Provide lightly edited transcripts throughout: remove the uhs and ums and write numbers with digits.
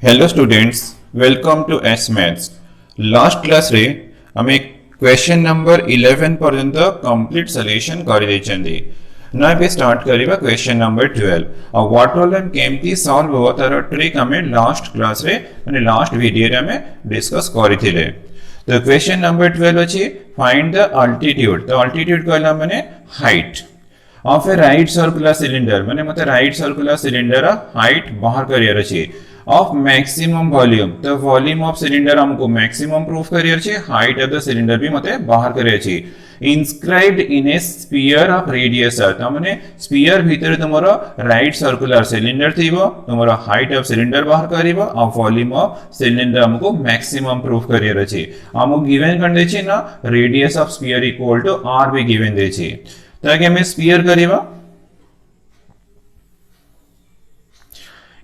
Hello students, welcome to S maths. Last class रे हमें question number 11 पर्यंत complete solution कर देछंदी। ना पे स्टार्ट करिबा क्वेश्चन नंबर 12 और व्हाट ऑल एम केमती सॉल्व हो तार ट्रिक हमें लास्ट क्लास रे माने लास्ट वीडियो रे हमें डिस्कस करिथिले। तो क्वेश्चन नंबर 12 अछि फाइंड द अल्टीट्यूड। तो अल्टीट्यूड कहला माने height of A right circular cylinder माने मते राइट सर्कुलर सिलेंडर हाइट बाहर करियर अछि ऑफ मैक्सिमम वॉल्यूम। तो वॉल्यूम ऑफ सिलेंडर हमको मैक्सिमम प्रूफ करियर अछि, हाइट ऑफ द सिलेंडर भी मते बाहर करियर अछि। Inscribed in A sphere of radius त माने स्फीयर भीतर तुमरो राइट सर्कुलर सिलेंडर थिबो, तुमरो हाइट ऑफ सिलेंडर बाहर करिवो और वॉल्यूम ऑफ सिलेंडर हमको मैक्सिमम प्रूफ करियर अछि। हमको गिवन कर दै छी ना radius of sphere equal to r भी गिवन दै छी। तो आगे हमें स्फीयर करिवा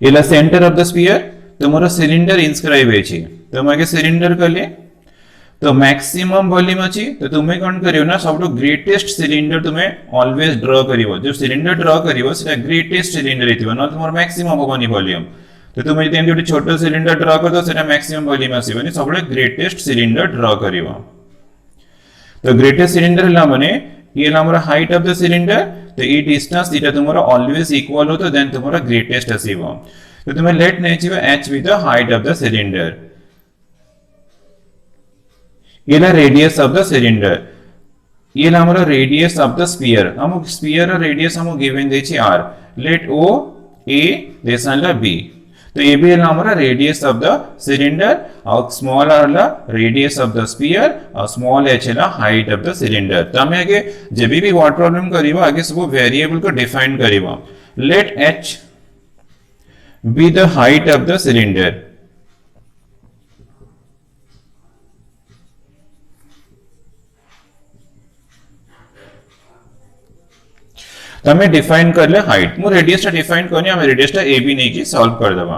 इला सेंटर ऑफ द स्फीयर तुमरो सिलेंडर इनस्क्राइब है छी। तो मागे सिलेंडर करले तो मैक्सिमम वॉल्यूम अछि तो तुम्हें कोन करियो ना सबटो ग्रेटेस्ट सिलेंडर तुम्हें ऑलवेज ड्रा करिवो। जो सिलेंडर ड्रा करिवो सेटा ग्रेटेस्ट सिलेंडर हितबो न तुमरो मैक्सिमम होबनी वॉल्यूम। तो तुम्हें जदि एमटी छोटो सिलेंडर ड्रा कर दो सेटा मैक्सिमम वॉल्यूम आसीबनी, सबले ग्रेटेस्ट सिलेंडर ड्रा करिवो। तो ग्रेटेस्ट सिलेंडर हला माने ये हमारा हाइट ऑफ द सिलेंडर। तो ये डिस्टेंस इटा तुम्हारा ऑलवेज इक्वल हो तो देन तुम्हारा ग्रेटेस्ट आसीबो। तो तुम्हें लेट नै छिबो h with the height of the cylinder. ये ला रेडियस ऑफ द सिलेंडर, ये ला हमारा रेडियस ऑफ द स्फीयर। हम स्फीयर और रेडियस हम गिवन दे छी r। Let o a this ला b। तो ये भी हमारा रेडियस ऑफ द सिलेंडर और स्मॉल r ला रेडियस ऑफ द स्फीयर और स्मॉल h ला हाइट ऑफ द सिलेंडर। तो हमें आगे जब भी व्हाट प्रॉब्लम करिवो आगे सब वेरिएबल को डिफाइन करिवो। Let h be the height of the cylinder. तो हमें डिफाइन कर ले हाइट मु रेडियस टा डिफाइन करनी हम रेडियस टा ab नहीं की सॉल्व कर देबा।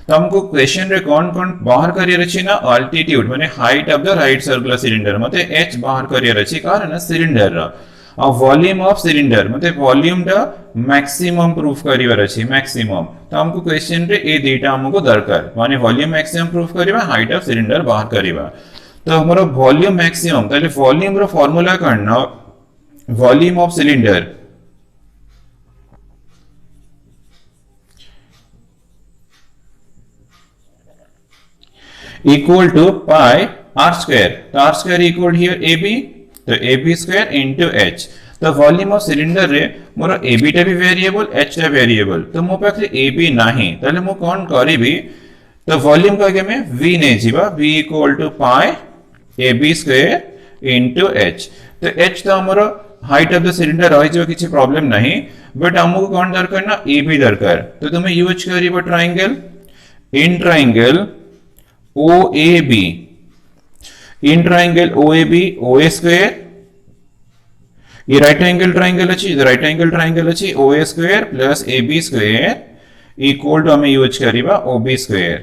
तो हमको क्वेश्चन रे कौन कौन बाहर करियर अछि ना अल्टीट्यूड माने height of the right circular cylinder मते h बाहर करियर अछि कारण सिलेंडर और वॉल्यूम ऑफ सिलेंडर मते वॉल्यूम टा मैक्सिमम प्रूफ करियर अछि मैक्सिमम। तो हमको क्वेश्चन रे ए डेटा हमको दरकार माने वॉल्यूम मैक्सिमम प्रूफ करिबा, हाइट ऑफ सिलेंडर बाहर करिबा। तो हमरो वॉल्यूम मैक्सिमम ताले वॉल्यूम रो फार्मूला करना volume of cylinder equal to pi r square। तो r square equal here ab, तो ab square into h। तो वॉल्यूम ऑफ सिलेंडर रे मोर ab टा भी वेरिएबल h टा वेरिएबल। तो मो पाखरे ab नाही ताले मो कोन करिबी तो वॉल्यूम का के में v नै जिबा v equal to pi ab square into h। तो h तो हमरो हाइट ऑफ द सिलेंडर रहि जो किछि प्रॉब्लम नाही, बट हमको कोन दरकार ना ab दरकार। तो तुमे यूज करिबो triangle in triangle OAB, in triangle OAB OA square ये राइट एंगल ट्रायंगल अछि, राइट एंगल ट्रायंगल अछि OA square plus AB square equal to हमें यूज करिबा OB स्क्वायर।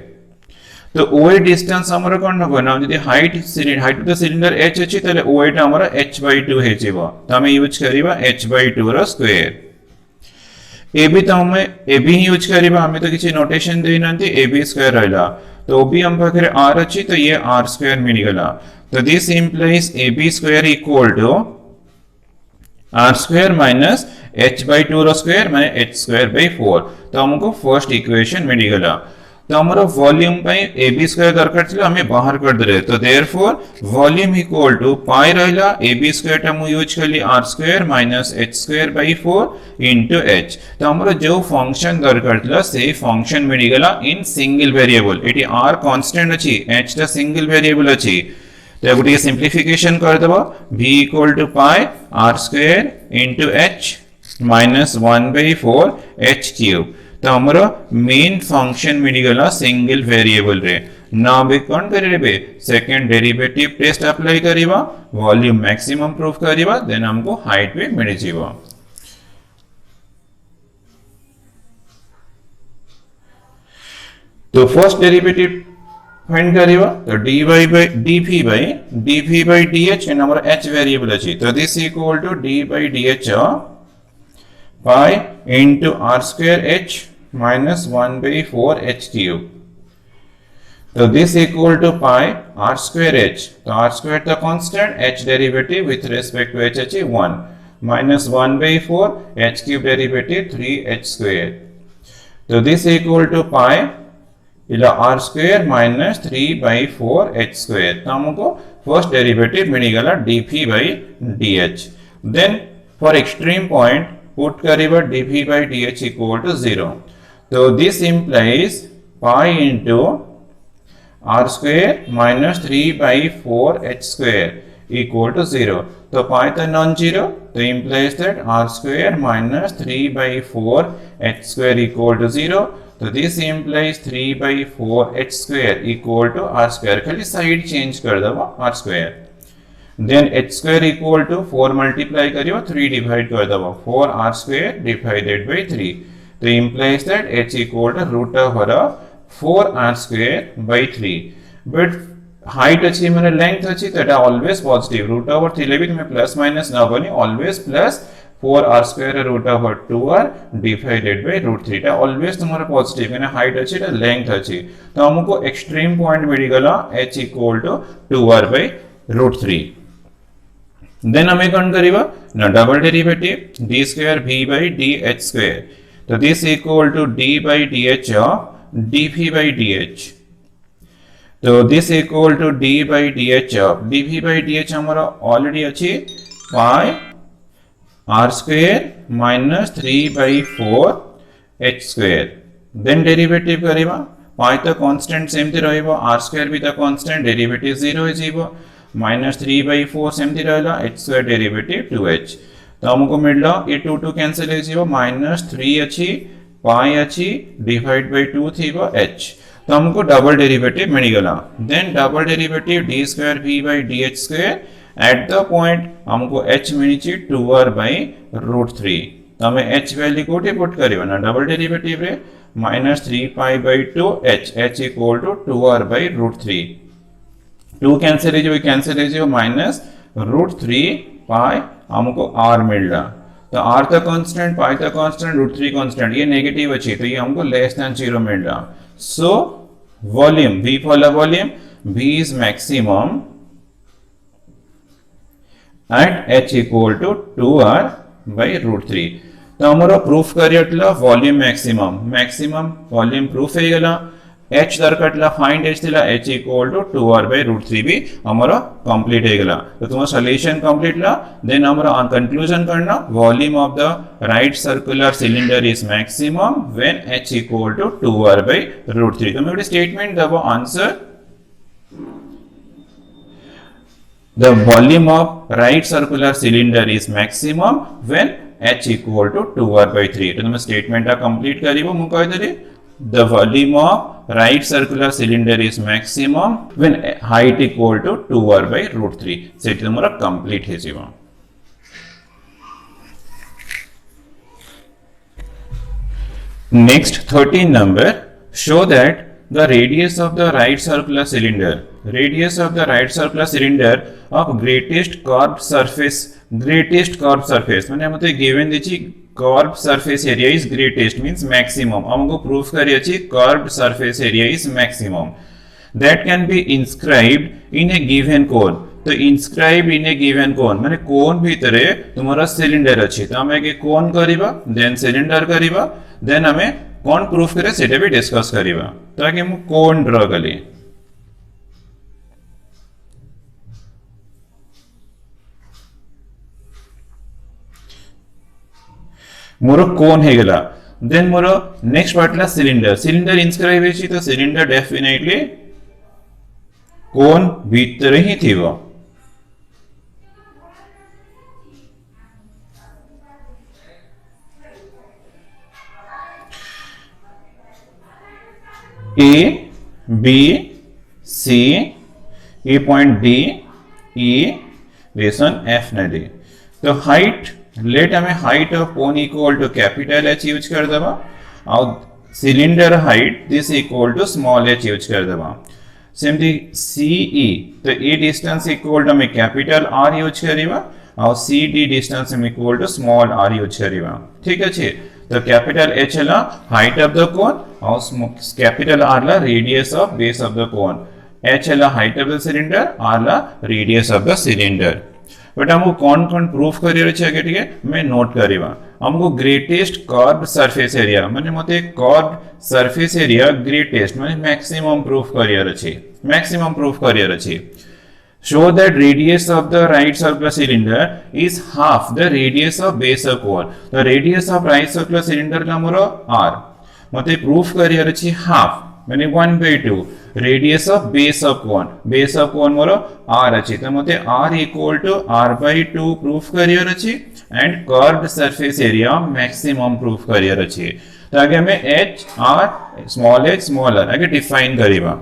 तो OA डिस्टेंस हमर कोन हबो ना जदि height of the cylinder h अछि तले OA टा हमर h/2 हे जेबो। तो हमें यूज करिबा h/2 रो स्क्वायर। AB तो हमें AB ही यूज करिबा, हमें तो किछि नोटेशन देई नंती AB स्क्वायर रहला। तो भी हम पाखरे r अछि तो ये r स्क्वायर मिल गला। तो this implies ab square equal to r square minus h/2 रो स्क्वायर माने h स्क्वायर बाय 4। तो हमको फर्स्ट इक्वेशन मिल गला। तो हमारा वॉल्यूम पे ab स्क्वायर दरकार छिलो हमें बाहर कर दे। तो देयरफॉर वॉल्यूम इक्वल टू पाई रहला ab स्क्वायर टा मु यूज करली r square minus h square by 4 into h। तो हमारा जो फंक्शन दरकार छिलो से फंक्शन मिल गला इन सिंगल वेरिएबल। एटी r कांस्टेंट अछि, h टा सिंगल वेरिएबल अछि। तो गुटी सिंप्लिफिकेशन कर देबो v equal to pi r square into h minus 1/4 h cube. तो हमारा मेन फंक्शन मिल गला सिंगल वेरिएबल रे। ना बे कोन करिबे सेकंड डेरिवेटिव टेस्ट अप्लाई करिबा, वॉल्यूम मैक्सिमम प्रूफ करिबा, देन हमको हाइट भी मिल जिवो। तो फर्स्ट डेरिवेटिव फाइंड करिबा तो dy by dv by dh and हमारा h वेरिएबल अछि। तो this equal to d by dh pi into r square h minus 1/4 h cube। तो this equal to pi r square h, तो r square तो constant, h derivative with respect to h अच्छी 1 minus 1 by 4 h cube derivative 3h square, तो this equal to pi ఇలా r square minus 3 by 4 h square, तो हमको first derivative मिलेगा dp by dh. Then for extreme point put करेगा dp by dh equal to 0, तो this implies pi into r square minus 3 by 4 h square equal to 0. तो पाई तो non zero, तो implies that r square minus 3 by 4 h square equal to 0. तो this implies 3 by 4 h square equal to r square. खाली side change कर दो r square. Then h square equal to 4 multiply करियो 3 divide कर दो 4 r square divided by 3. तो implies that h equal to root over 4r square by 3, but height अच्छी मैंने length अच्छी तो এটা always positive, root over 3 लेकिन मैं plus minus ना बनी, always plus 4r square root over 2r divided by root 3, এটা always तुम्हारा positive, मैंने height अच्छी এটা length अच्छी, तो हमको extreme point मिलेगा h equal to 2r by root 3. then हमें कौन करेगा ना double derivative d square v by dh square, तो this equal to d by dh of dp by dh, तो this equal to d by dh of dp by dh हमारा already अच्छी पाई r square minus 3 by 4 h square. then derivative करेगा पाई तो constant सेमती रहेगा, r square भी तो constant, derivative 0 हो जाइबो, minus 3 by 4 सेमती रहेला, h square डेरिवेटिव 2h, तो हमको मिलला ये 2 2 कैंसिल हो जाइबो, minus 3 अच्छी पाई अच्छी डिवाइड बाय 2 थी वो h, तो हमको डबल डेरिवेटिव मिलेगा. Then double derivative d square v by dh square at the point हमको h मिली 2r by root 3, तो हमें h वैल्यू कोठी पुट करियो ना डबल डेरिवेटिव रे minus 3 pi by 2 h equal to 2r by root 3, 2 cancel हो जाए minus root 3 pi हमको r मिल रहा, तो r का कांस्टेंट, पाई का कांस्टेंट, रूट 3 कांस्टेंट, ये नेगेटिव अच्छी, तो ये हमको लेस देन 0 मिल रहा. So volume v for the volume v is maximum at h equal to 2r by root 3. तो हमारा प्रूफ करियटला वॉल्यूम मैक्सिमम वॉल्यूम प्रूफ है गला, h दरकटला फाइंड h दिला h equal to 2r by root 3 भी हमारा कंप्लीट है गला, तो तुम्हारा सॉल्यूशन कंप्लीट ला. देन हमारा कंक्लूजन करना volume of the right circular cylinder is maximum when h equal to 2r by root 3. तो मैं स्टेटमेंट दबो answer the volume of right circular cylinder is maximum when h equal to 2r by 3. तो मैं statement complete करिवो मु कह दे the volume of right circular cylinder is maximum when height equal to 2r by root 3. Set तुम्हारा complete है जीवा. Next 13 number, show that the radius of the right circular cylinder of greatest curved surface मैंने मतलब given दिची curved surface area is greatest means maximum, हमको proof करिए अच्छी curved surface area is maximum that can be inscribed in a given cone. तो inscribed in a given cone माने कोन भीतरे तुम्हारा cylinder अच्छी, तो हमें के कोन करिबा देन सिलिंडर करिबा देन हमें कोन प्रूफ करे सेटा भी डिस्कस करिबा. तो आगे हम कोन ड्रा करी, मोर कोन है गला. देन मोर नेक्स्ट पार्टला सिलिंडर इनस्क्राइब है, तो सिलिंडर डेफिनेटली कोन भीतर ही थीवो. A B C A point D E रेसन F न D. तो हाइट लेट हमें height of cone equal to capital H use कर दबा और cylinder height this equal to small h use कर दबा. सेमती CE तो ए डिस्टेंस इक्वल टू हमें कैपिटल R यूज करिबा और CD डिस्टेंस हम equal to small r use करिबा. ठीक है, तो कैपिटल H है हाइट ऑफ द कोन और कैपिटल R ला radius of base of the cone. H है height of the cylinder, R ला radius of the cylinder. But हमको कौन कौन प्रूफ करियर अछि आगे ठीक मैं नोट करिवा। हमको ग्रेटेस्ट कर्व्ड सरफेस एरिया माने मते कर्व्ड सरफेस एरिया ग्रेटेस्ट माने मैक्सिमम प्रूफ करियर अछि, मैक्सिमम प्रूफ करियर अछि। Show that radius of the right circular cylinder is half the radius of base of cone. The radius of right circular cylinder का मोर r मते proof करियर अछि half माने 1/2 radius of base of cone, base of cone more r अछि त मते r equal to r/2 proof करियर अछि and curved surface area maximum proof करियर अछि। त आगे हमें h r small r आगे डिफाइन करिवा।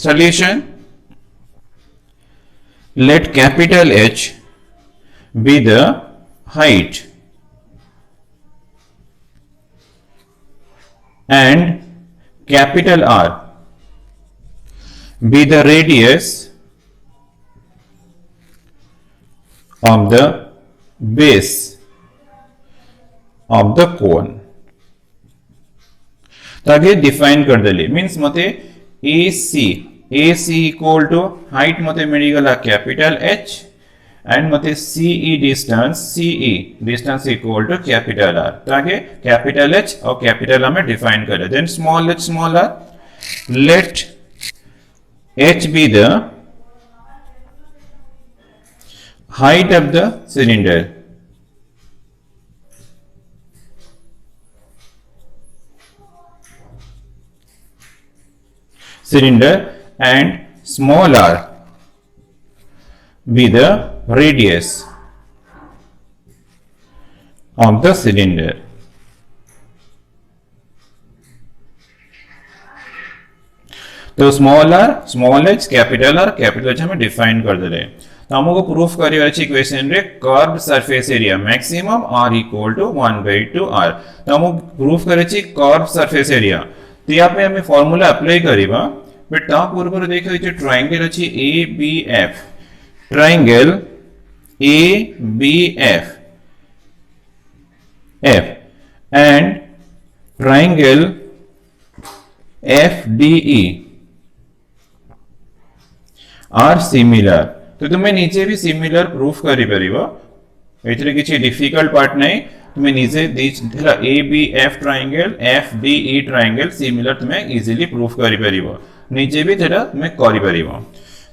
Solution let capital H be the height and capital R be the radius of the base of the cone। तो आगे डिफाइन कर देली मीन्स मते AC equal to height मते मिली गला कैपिटल H and मते CE distance equal to capital R। तो आगे capital H और कैपिटल R में डिफाइन करें। then small r let H be the height of the cylinder and small r be the radius of the cylinder। तो small h capital H हमें define कर दे रहे। तो हमको प्रूफ करियो अछि इक्वेशन रे curved surface area maximum r equal to 1/2 r। तो हमको प्रूफ करे अछि कर्व्ड सरफेस एरिया। तो यहाँ पे हमें फॉर्मूला अप्लाई करिबा बट ता पूर्व देखो जे ट्रायंगल अछि ABF, triangle ABF and triangle FDE are similar। तो तुम्हें नीचे भी सिमिलर प्रूफ करि परिबो, एथरे किछि डिफिकल्ट पार्ट नहीं। तुम्हें नीचे दिला ABF triangle FDE triangle similar तुम्हें इजीली प्रूफ करि परिबो, नीचे भी तेरा तुम्हें करि परिबो।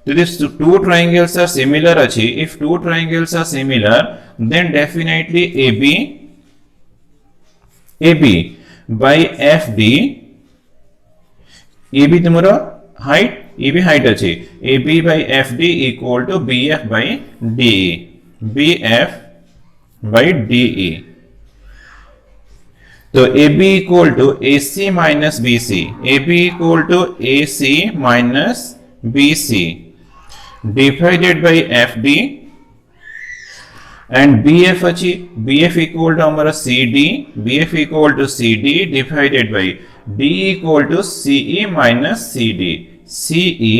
तो this two triangles are similar अछि, if two triangles are similar then definitely AB by FD, AB तुम्हारा हाइट AB हाइट अछि, AB by FD equal to BF by DE, BF by DE। तो AB equal to AC minus BC, AB equal to AC minus BC divided by FD and BF अछि, BF equal to हमारा CD, BF equal to CD divided by D equal to CE minus CD, CE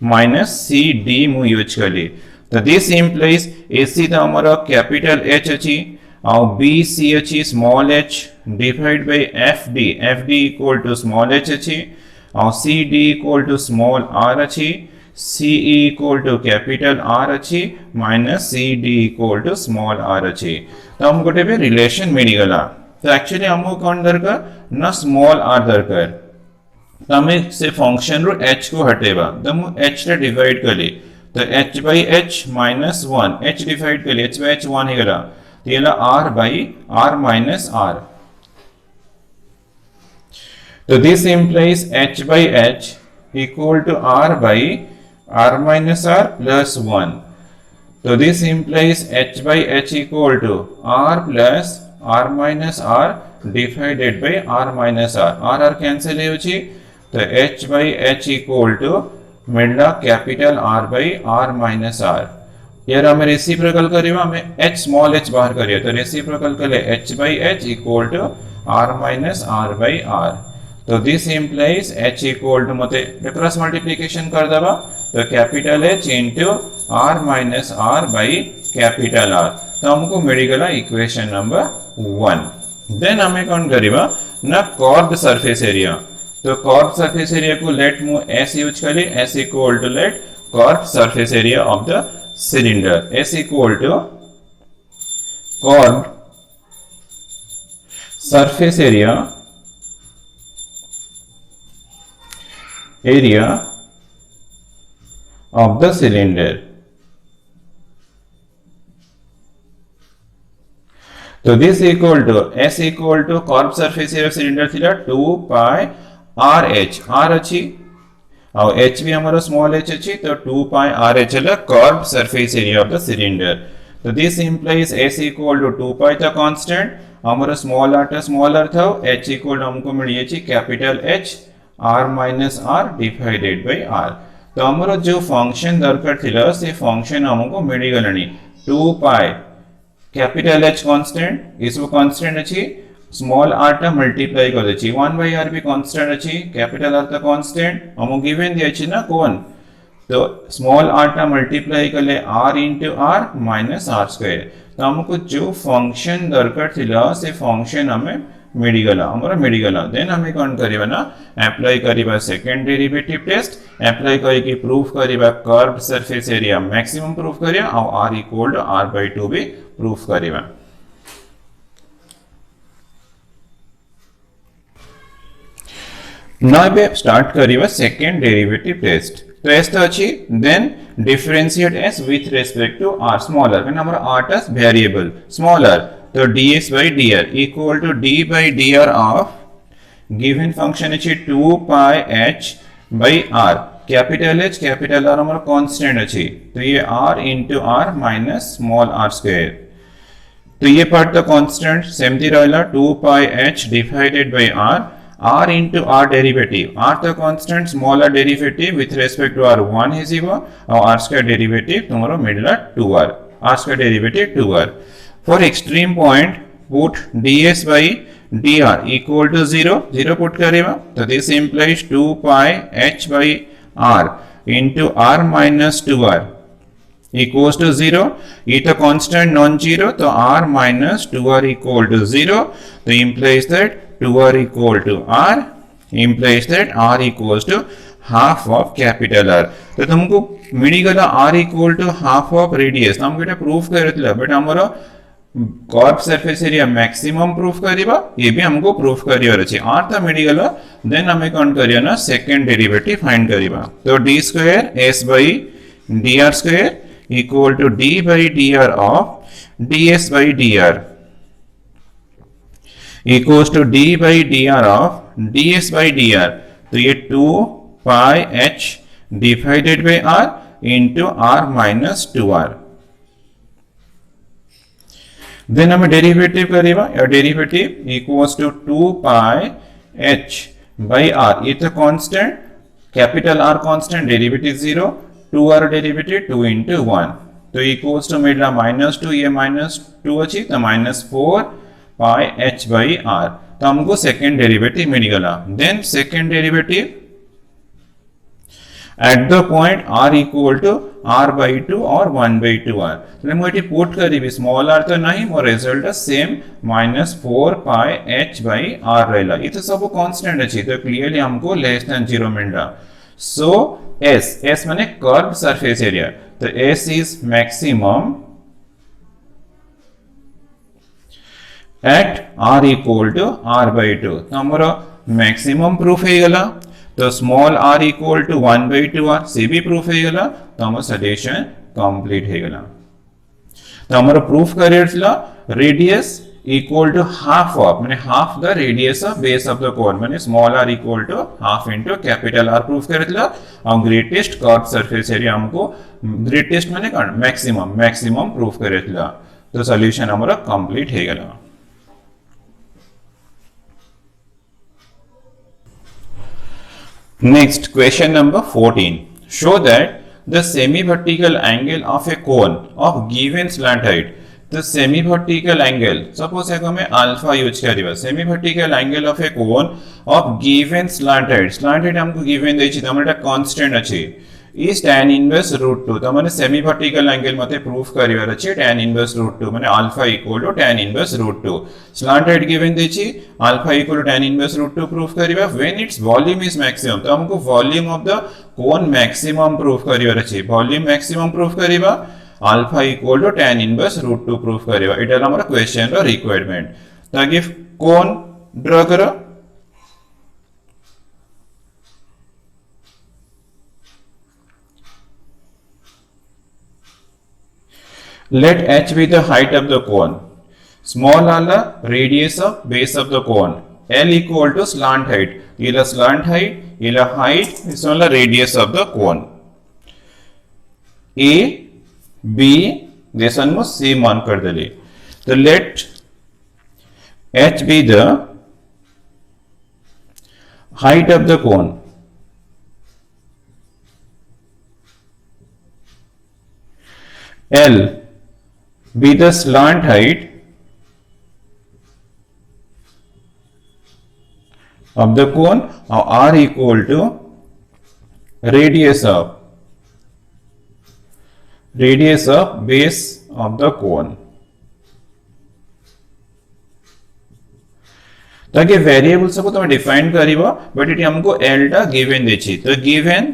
minus CD मु use करी। तो this implies AC तो हमारा capital H अछि और BC अछि small h divided by FD, FD equal to small h अछि और CD equal to small r अछि, CE equal to capital R अछि minus CD equal to small r अछि। तो हम गोटे भी रिलेशन मिली गला। तो एक्चुअली हमको कौन दरकार ना स्मॉल r दरकार। तो हमें से फंक्शन रो h को हटेबा तो हम h से डिवाइड करी तो h by h minus 1 h divide करी h by h 1 ही गला तो ये ला r by r minus r। तो this implies h by h equal to r by r minus r plus 1। तो this implies h by h equal to r plus r minus r divided by r minus r, r cancel हो छी तो h by h equal to मिलना capital r by r minus r। यार हमें reciprocal करियो हमें h small h बाहर करियो तो रेसिप्रोकल कले h by h equal to r minus r by r। तो this implies h equal to मते क्रॉस मल्टीप्लिकेशन कर दबा तो capital H into r minus r by capital R। तो हमको मिल गया इक्वेशन नंबर 1। देन हमें कौन करिबा ना कर्व्ड सरफेस एरिया। तो कर्व्ड सरफेस एरिया को लेट मु s यूज करी, s equal to let curved surface area of the cylinder, s equal to curved surface area of the cylinder। तो this equal to s equal to curve surface area cylinder थिला 2 पाई r h, r अछि और h भी हमरो small h अछि, तो 2 पाई r h हला curve surface area of the cylinder. तो this implies s equal to 2 pi था कांस्टेंट, हमरो स्मॉल r टा स्मॉलर था, h इक्वल हमको मिली अछि capital H r minus r divided by r। तो हमरो जो फंक्शन दरकार थिला से फंक्शन हमको मिली गलनी 2 पाई कैपिटल H कांस्टेंट, इसको कांस्टेंट अछि, स्मॉल r टा मल्टीप्लाई कर देछि 1 बाय r भी कांस्टेंट अछि, कैपिटल R ता कांस्टेंट हमको गिवन दिया अछि ना कोन, तो स्मॉल r टा मल्टीप्लाई करले r into r minus r square. तो हमको जो फंक्शन दरकार थिला से फंक्शन हमें मिली गला, हमरा मिली गला। देन हमें कौन करिबा ना अप्लाई करिबा सेकंड डेरिवेटिव टेस्ट, अप्लाई करि के प्रूफ करिबा curved surface area maximum proof करिया और r equal to r by 2 भी प्रूफ करिबा। नाउ बे स्टार्ट करिबा सेकंड डेरिवेटिव टेस्ट। तो s तो अछि, then differentiate s with respect to r smaller, when हमरा r टा वेरिएबल स्मॉलर, तो dx by dr equal to d by dr of given function अछि 2 pi h by r, capital H capital R हमारा constant अछि, तो ये r into r minus small r square. तो ये पार्ट तो कांस्टेंट सेम थी रहला 2 pi h divided by r, r into r derivative, r तो constant small r derivative with respect to r 1 है जीवा और r स्क्वायर डेरिवेटिव तुम्हारा मिलला 2r, r square derivative 2r। For extreme point, put ds by dr equal to 0, 0 put करेगा, तो this implies 2 pi h by r into r minus 2r equals to 0, ये तो constant non-zero, तो r minus 2r equal to 0, तो implies that 2r equal to r, implies that r equals to half of capital R। तो तुमको मिली गला r equal to half of radius, हमको इटा proof करथिला, but हमरो curve surface area maximum proof करिबा, ये भी हमको प्रूफ करियर अछि, r त मिली गला। देन हमें कौन करिया ना सेकंड डेरिवेटिव फाइंड करिबा, तो d square s by dr square equal to d by dr of ds by dr equals to d by dr of ds by dr, तो ये 2 pi h divided by r into r minus 2r। Then हमें derivative करेगा, या derivative equals to 2 pi h by r, ये तो constant capital R constant derivative 0, 2r derivative 2 into 1, तो equals to मिलला -2, ये -2 अछि, तो -4 पाई h बाय r, तो हमको सेकंड डेरिवेटिव मिल गला। Then second derivative at the point r equal to r by 2 or 1 by 2r, तो मैं इटी पुट करी स्मॉल r तो नहीं, मोर result same -4 pi h by r रहला, ये तो सब कांस्टेंट अछि, तो क्लियरली हमको लेस देन 0 मिलला। सो s माने कर्व सरफेस एरिया, तो s is maximum at r equal to r by 2, तो हमारा मैक्सिमम प्रूफ है गला, तो small r equal to 1 by 2r से भी प्रूफ है गला, तो हमारा सजेशन कंप्लीट है गला। तो हमारा प्रूफ करेला radius equal to half of, माने half the radius of base of the cone, माने small r equal to half into capital R proof करेला, और ग्रेटेस्ट कर्व सरफेस एरिया हमको ग्रेटेस्ट माने मैक्सिमम प्रूफ करेला, तो सॉल्यूशन हमारा कंप्लीट है गला। Next, question number 14. Show that the semi-vertical angle of a cone of given slant height. The semi-vertical angle, suppose हमें alpha यूज करिबा, semi-vertical angle of a cone of given slant height हमको given देछि, तो हमरा constant अछि, is tan inverse root 2 तो माने semi vertical angle मते प्रूफ करिवार अछि tan inverse root 2 माने alpha equal to tan inverse root 2 slant height given देछि alpha equal to tan inverse root 2 proof करिवा when its volume is maximum तो हमको volume of the cone maximum proof करिवार अछि volume maximum proof करिवा alpha equal to tan inverse root 2 proof करिवा एटा हमर क्वेश्चन रो रिक्वायरमेंट ताकि कोन ड्रा करो let h be the height of the cone small r radius of base of the cone l equal to slant height ila slant height ila height is the radius of the cone a b this one must same मान कर देले तो let h be the height of the cone l be the slant height of the cone or r equal to radius of base of the cone ताकि variables को तुम define करिवो but it हमको l टा given देछि तो given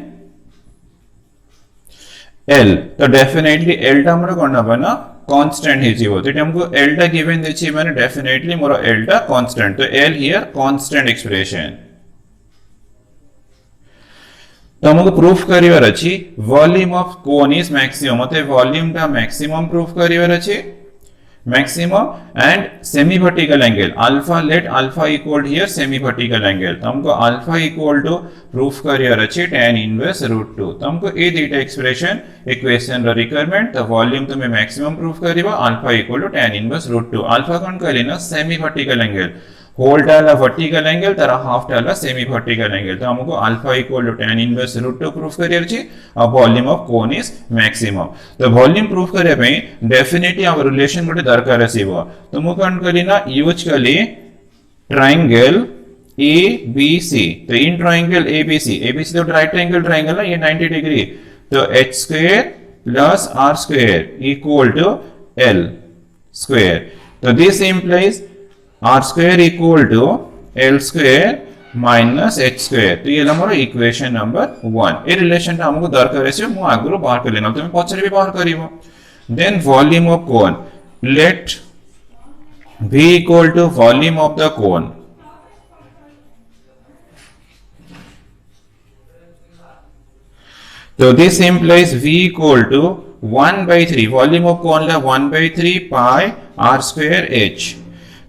l तो definitely l टा हमरो कोन बना कांस्टेंट हिजिवो तो हमको l टा गिवन देछि माने डेफिनेटली मोर l टा कांस्टेंट तो l हियर कांस्टेंट एक्सप्रेशन तो हमको प्रूफ करिवार अछि volume of cone is maximum मतलब वॉल्यूम टा मैक्सिमम प्रूफ करिवार अछि maximum and semi vertical angle alpha let alpha equal here semi vertical angle तो हमको अल्फा इक्वल टू प्रूफ करिवार अछि tan इनवर्स रूट 2 तो हमको ए डेटा एक्सप्रेशन इक्वेशन रो रिक्वायरमेंट तो वॉल्यूम तो मैं maximum proof करिवो alpha equal to tan inverse root 2 alpha cone कहले ना सेमी वर्टिकल एंगल होल टाला वर्टिकल एंगल तारा हाफ टाला सेमी वर्टिकल एंगल तो हमको alpha equal to tan inverse root 2 proof करियर छी और volume of cone is maximum तो वॉल्यूम प्रूफ करे पे डेफिनेटली आवर रिलेशन गोटे दरकार आसीबो तो मु कोन करी ना यूज कली ट्रायंगल ABC तो इन ट्रायंगल ABC तो राइट एंगल ट्रायंगल है ये 90 डिग्री तो h square plus r square equal to l square तो this implies r square equal to l square minus h square तो ये हमर इक्वेशन नंबर 1 ए रिलेशन ता हमको दरकार है मु आगरो बाहर कर लेना तुम पछरे भी बाहर करिवो then volume of cone let v equal to volume of the cone तो this implies v equal to 1 by 3 volume of cone la 1 by 3 pi r square h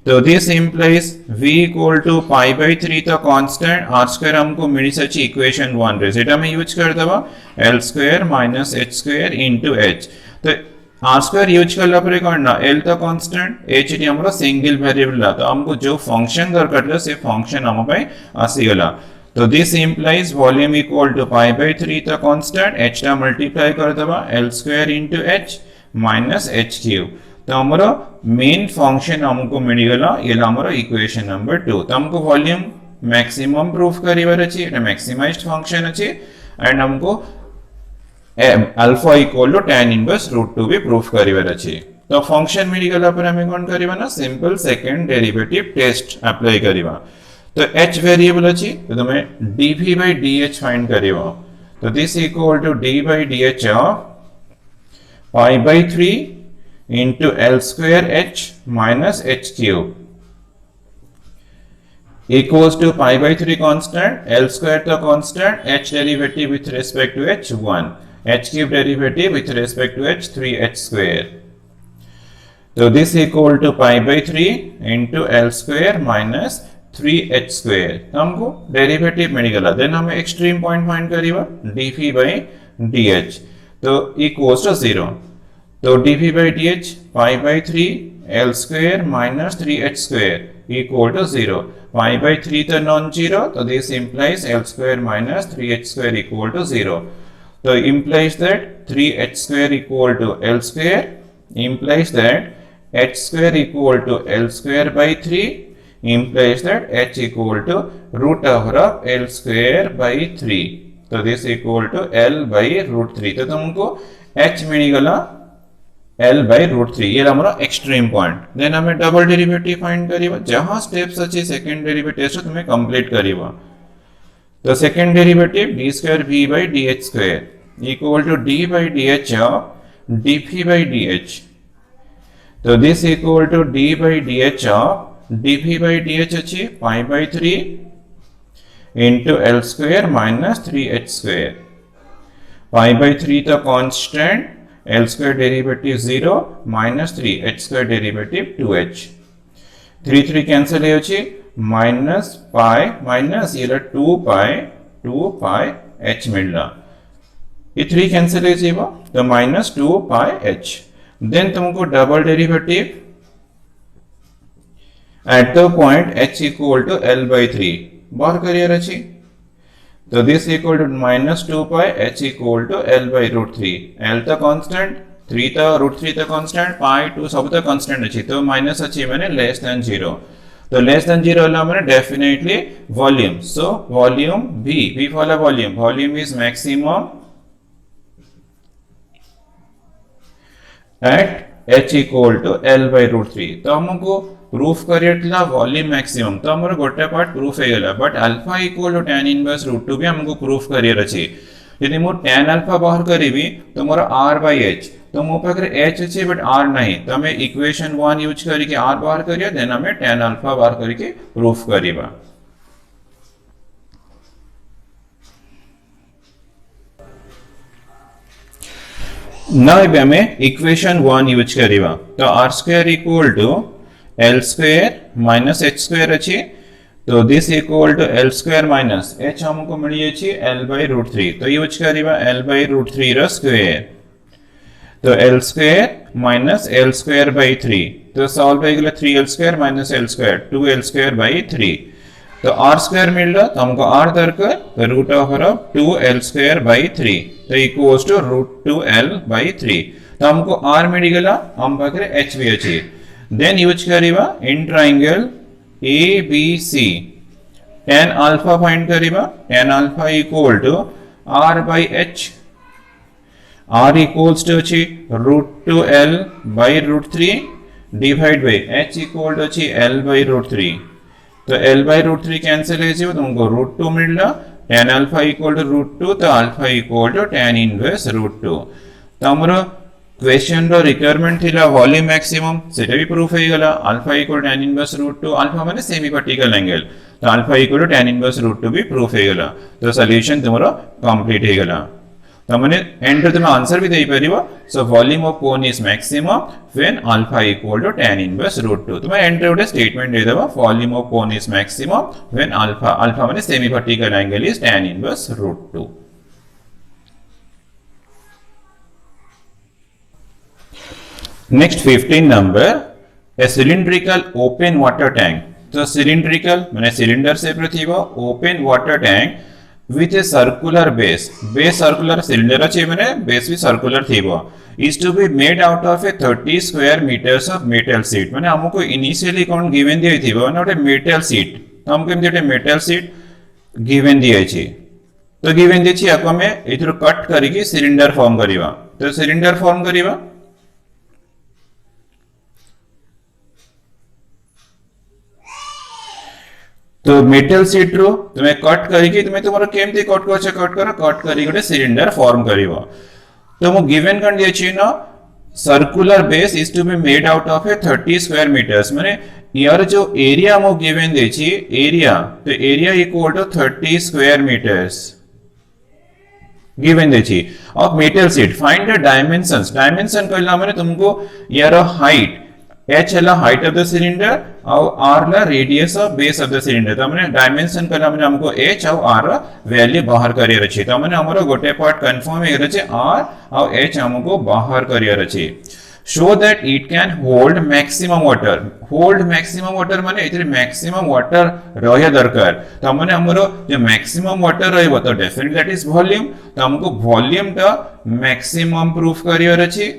तो this implies v equal to pi by 3 तो constant r square हमको मिली सची equation 1 रे सेटा में use कर दबा l square minus h square into h तो r square use करला परे करना l तो कांस्टेंट h टी हमरा सिंगल वेरिएबल ला तो हमको जो फंक्शन दरकार ले से फंक्शन हम पे आसी गला तो this implies volume equal to pi by 3 तो constant h टा मल्टीप्लाई कर दबा l square into h minus h cube तो हमरा मेन फंक्शन हमको मिली गला ये हमरा इक्वेशन नंबर 2 तो हमको वॉल्यूम मैक्सिमम प्रूफ करिवार अछि एटा मैक्सिमाइज्ड फंक्शन अछि एंड हमको alpha equal to tan inverse root 2 भी प्रूफ करिवार अछि तो फंक्शन मिली गला पर हमें कोन करिवा ना simple second derivative test apply करिवा तो h वेरिएबल अछि तो तमे dv by dh फाइंड करिवो तो this equal to d by dh of pi by 3 into l square h minus h cube equals to pi by 3 constant l square तो constant h derivative with respect to h 1 h cube derivative with respect to h 3h square तो this equal to pi by 3 into l square minus 3h square हमको derivative मिल गला then हमें extreme point find करिवा dv by dh तो equals to 0 तो dv by dh pi by 3 l square minus 3h square equal to 0 pi by 3 तो non zero तो this implies l square minus 3h square equal to 0 तो implies that 3h square equal to l square implies that h square equal to l square by 3 implies that h equal to root over of l square by 3 तो तो this equal to L/√3 तो तुमको h मिल गला L/√3 ये हमरो extreme point then हमें double derivative find करिबा जहां स्टेप्स अछि सेकंड डेरिवेटिव से तुम्हें कंप्लीट करिबा तो second derivative d2v/dh² equal to d/dh of dv/dh तो this equal to d/dh of dv/dh अछि π/3 into L² minus 3h². π/3 the constant, L² derivative 0 minus 3 h² derivative 2h. 3 cancel होची minus pi minus ये 2 pi h मिलना ये 3 cancel हो जाएगा तो minus 2 pi h. Then तुमको double derivative at the point h equal to L/3 बाहर करियर अछि तो this equal to minus 2 pi h equal to L/√3 L तो कांस्टेंट 3 तो √3 तो कांस्टेंट pi 2 सब तो कांस्टेंट अछि तो माइनस अछि माने लेस देन 0 तो लेस देन 0 वाला माने definitely volume so volume v वाला volume is maximum at h equal to L/√3 तो हमको प्रूफ करियटला वॉल्यूम मैक्सिमम तो हमर गोटे पार्ट प्रूफ हे गेला but alpha equal to tan inverse √2 भी हमको प्रूफ करियर अछि यदि मो tan अल्फा बाहर करिवि तो मोर r/h तो मो पाखरे h अछि बट r नहीं तो हमें इक्वेशन 1 यूज करी के r बाहर करिया देन हमें tan अल्फा बाहर करी के प्रूफ करिबा now if हमें इक्वेशन 1 यूज करिबा तो r² equal to L² minus h² अछि तो this equal to L² minus h हमको मिली अछि L/√3 तो यूज करिबा L/√3 रो स्क्वायर तो L² minus L²/3 तो सॉल्व हो गेला 3L² minus L² 2L²/3 तो r² मिलला तो हमको r दरकर रूट ओवर ऑफ 2L²/3 तो इक्वल्स टू √2L/3 तो हमको r मिल गेला हम पाखरे h भी अछि then यूज करिबा इन triangle ABC tan alpha find करिबा tan alpha equal to r/h r equals to अछि √2L/√3 divided by h equal to अछि L/√3 तो L/√3 कैंसिल हो जाए तुमको √2 मिलला tan alpha equal to √2 तो alpha equal to tan inverse √2 तो हमरो क्वेश्चन रो रिक्वायरमेंट थिला वॉल्यूम मैक्सिमम सेटा भी प्रूफ हे गला alpha equal to tan inverse √2 alpha माने सेमी वर्टिकल एंगल तो alpha equal to tan inverse √2 भी प्रूफ हे गला तो सॉल्यूशन तुम्हारा कंप्लीट हे गला तो माने एंड तुम आंसर भी देई परिबो so volume of cone is maximum when alpha equal to tan inverse √2 तुम एंड रे स्टेटमेंट दे देबो volume of cone is maximum when alpha माने semi vertical angle is tan inverse √2 Next 15 number a cylindrical open water tank तो cylindrical माने cylinder से प्रतिभा open water tank with a circular base circular cylinder अछि माने base भी circular थिबो is to be made out of a 30 square meters of metal sheet माने हमको initially कोन given दिय थिबो नॉट ए मेटल शीट तो हमको एमते मेटल शीट गिवन दिय अछि तो गिवन दिय छी ako हमें इथरो कट करी के सिलेंडर फॉर्म करिवा तो सिलेंडर फॉर्म करिवा तो मेटल शीट रो तुम्हें कट करिके तुम्हें तुम्हारा केमते कट करी गोटे सिलेंडर फॉर्म करिवो तो मो गिवन कन दिय छी न circular base is to be made out of a 30 square metres माने यार जो एरिया मो गिवन दे छी एरिया तो area equal to 30 square metres given दे छी of metal sheet find the dimensions dimension कहला माने तुमको यार हाइट h है हाइट ऑफ द सिलेंडर और r ला radius of base of the cylinder तो माने डायमेंशन कहला माने हमको h और r वैल्यू बाहर करियर अछि तो माने हमरो गोटे पार्ट कंफर्म हे रहै छै r और h हमको बाहर करियर अछि show that it can hold maximum water माने इतरे मैक्सिमम वाटर रहय दरकार तो माने हमरो जो मैक्सिमम वाटर रहबो तो डेफिनेटली दैट इज वॉल्यूम तो हमको वॉल्यूम ता मैक्सिमम प्रूफ करियर अछि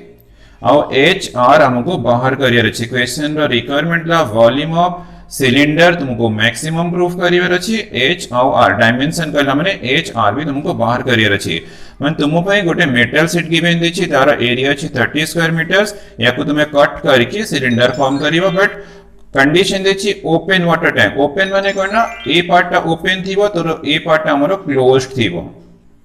और h r हमको बाहर करियर अछि क्वेश्चन रो रिक्वायरमेंट ला वॉल्यूम ऑफ सिलिंडर तुमको मैक्सिमम प्रूफ करिवार अछि एच आउ आर डायमेंशन कहला माने एच आर भी तुमको बाहर करिवार अछि माने तुम पय गोटे मेटल शीट गिवन देछि तार एरिया अछि 30 स्क्वायर मीटर्स याकू तुमे कट करके सिलिंडर फॉर्म करिवो बट कंडीशन देछि ओपन वाटर टैंक ओपन माने कोना ए पार्टटा ओपन थिबो तो ए पार्टटा हमरो क्लोज्ड थिबो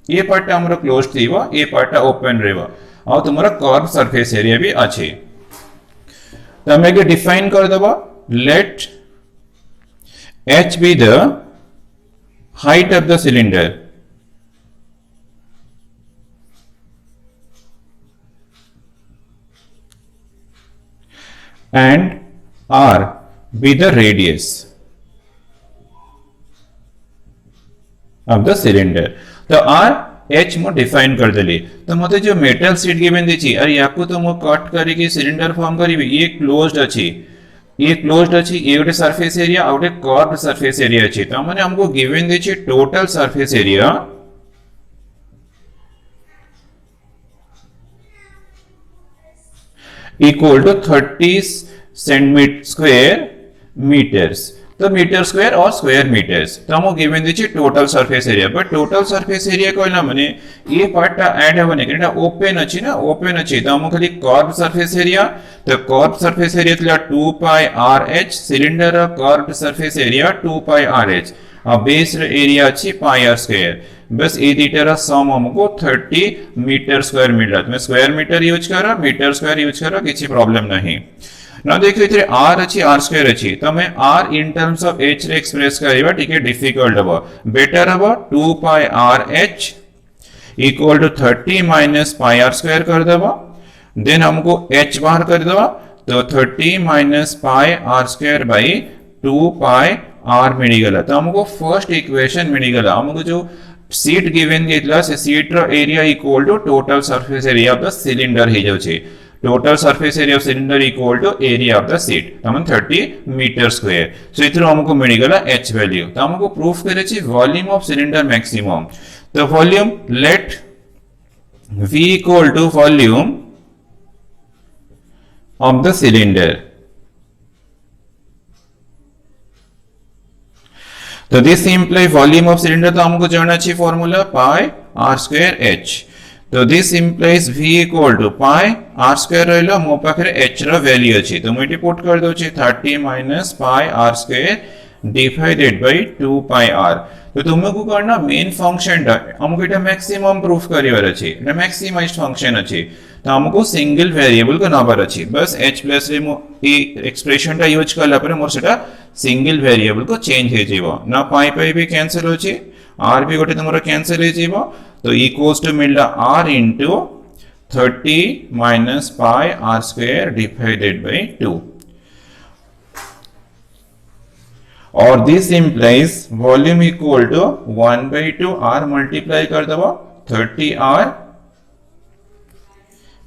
ए पार्टटा हमरो क्लोज्ड थिबो ए पार्टटा ओपन रहबो आ तुमरो कर्व सरफेस एरिया भी अछि तमे के डिफाइन कर देबो late h be the height of the cylinder and r be the radius of the cylinder तो r h मो डिफाइन कर देली तो मते जो मेटल शीट गिवन देछि अरे याकू तो मो कट करके सिलिंडर फॉर्म करिवि ये क्लोज्ड अछि ये क्लोज्ड अछि ये गोटे सरफेस एरिया और गोटे कर्व्ड सरफेस एरिया अछि तो माने हमको गिवन देछि total surface area equal to 30 centimetre square metres तो मीटर स्क्वायर और स्क्वायर मीटर्स तो हमको गिवन देछि total surface area but total surface area कहला माने ये पार्टटा ऐड हेबने केटा ओपन अछि ना ओपन अछि तो हमको खाली कर्व सरफेस एरिया तो कर्व सरफेस एरिया थिला 2 pi r h cylinder curved surface area 2 pi r h आ बेस एरिया अछि पाई आर स्क्वायर बस ए दीटार सम हमको 30 मीटर स्क्वायर मिलत में स्क्वायर मीटर यूज करा मीटर स्क्वायर यूज करा किछि प्रॉब्लम नहीं ना देखो इथे r अछि r स्क्वायर अछि तो मैं r in terms of h रे एक्सप्रेस करबा टिके डिफिकल्ट हबो बेटर हबो 2 पाई r h equal to 30 minus pi r square कर देबो देन हमको h बाहर कर देबो तो 30 minus pi r square by 2 pi r मिल गेला तो हमको फर्स्ट इक्वेशन मिल गेला हमको जो शीट गिवन गेतला से शीट रो area equal to total surface area of the cylinder हे जाउ छै total surface area of cylinder equal to area of the sheet तमन 30 meter square so इथरो हमको मिल गेला h value तो हमको प्रूफ करे छी वॉल्यूम ऑफ सिलिंडर मैक्सिमम तो volume let v equal to volume of the cylinder तो this imply volume of cylinder तो हमको जाना चाहिए formula pi r square h तो this implies v equal to pi r square रहलो मो पाखरे h रो वैल्यू अछि तो मैं पुट कर दउ छी 30 minus pi r square divided by 2 pi r तो तुमको करना मेन फंक्शन हमको एटा मैक्सिमम प्रूफ करिवर अछि एटा मैक्सिमाइज्ड फंक्शन अछि तो हमको सिंगल वेरिएबल को नंबर अछि बस h प्लस रे मो ई एक्सप्रेशन टा यूज करला पर मोर सेटा सिंगल वेरिएबल को चेंज हे जेबो ना पाई पाई भी कैंसिल होछि r भी गोटे तुमरो कैंसिल हे जेबो तो इक्वल्स टू मिलला r into 30 minus pi r square divided by 2 और this implies volume equal to 1 by 2 r multiply कर दबो 30 r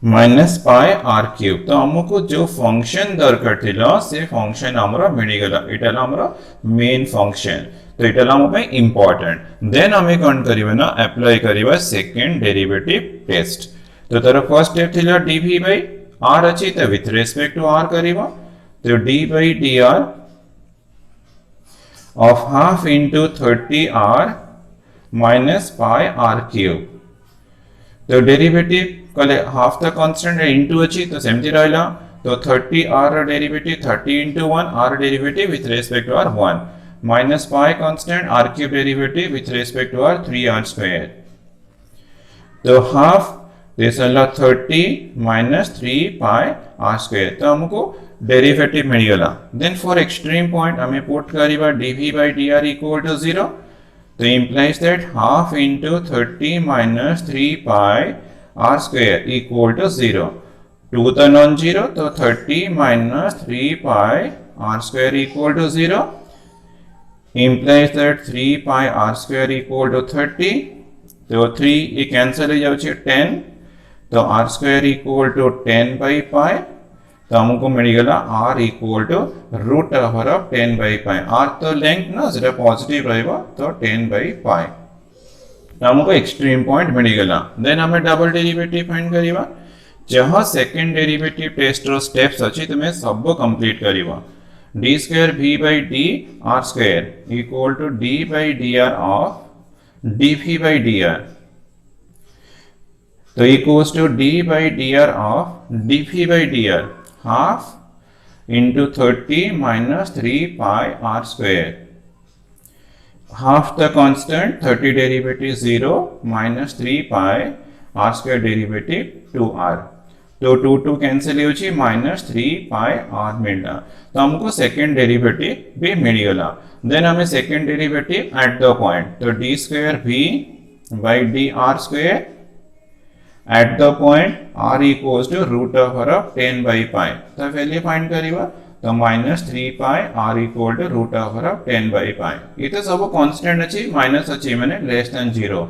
minus pi r cube तो हमको जो फंक्शन दरकार थिला से फंक्शन हमरा मिली गेला एटा हमरा मेन फंक्शन तो इटा हम पे इंपोर्टेंट देन हमें कौन करिवे ना अप्लाई करिवे सेकंड डेरिवेटिव टेस्ट तो तार फर्स्ट स्टेप थिला dv by r अछि तो विथ रिस्पेक्ट टू r करिवा तो d by dr of half into 30r minus pi r cube तो डेरिवेटिव कले हाफ द कांस्टेंट इनटू अछि तो सेमति रहला तो 30r derivative 30 into 1 r derivative with respect to r 1 minus pi constant r cube derivative with respect to r 3r square तो half this is 30 minus 3 pi r square तो हमको derivative मिल गेला then for extreme point हमें put करिबा dv by dr equal to 0 तो implies that half into 30 minus 3 pi r square equal to 0 2 तो non zero तो 30 minus 3 pi r square equal to 0 implies that 3 pi r square equal to 30 तो 3 ये cancel हो जाउछे 10 तो r square equal to 10 by pi तो हमको मिल गेला r equal to root over of 10 by pi r तो length ना जेटा पॉजिटिव रहबो तो 10 by pi तो हमको एक्सट्रीम पॉइंट मिल गेला देन हमें डबल डेरिवेटिव फाइंड करिवा जहां सेकंड डेरिवेटिव टेस्ट रो स्टेप्स अछि तमे सब complete करिवा d square v by d r square equal to d by dr of dv by dr. So equals to d by dr of dv by dr, half into 30 minus 3 pi r square. Half the constant, 30 derivative 0 minus 3 pi r square derivative 2r. तो 2 cancel होची minus 3 pi r मिलना. तो हमको second derivative भी मिल गला. Then हमें second derivative at the point, तो d square v by dr square at the point r equals to root over of 10 by pi. तो वैल्यू फाइंड करिवा, तो minus 3 pi r equal to root over of 10 by pi. ये तो सब constant अछि, minus अछि माने less than 0.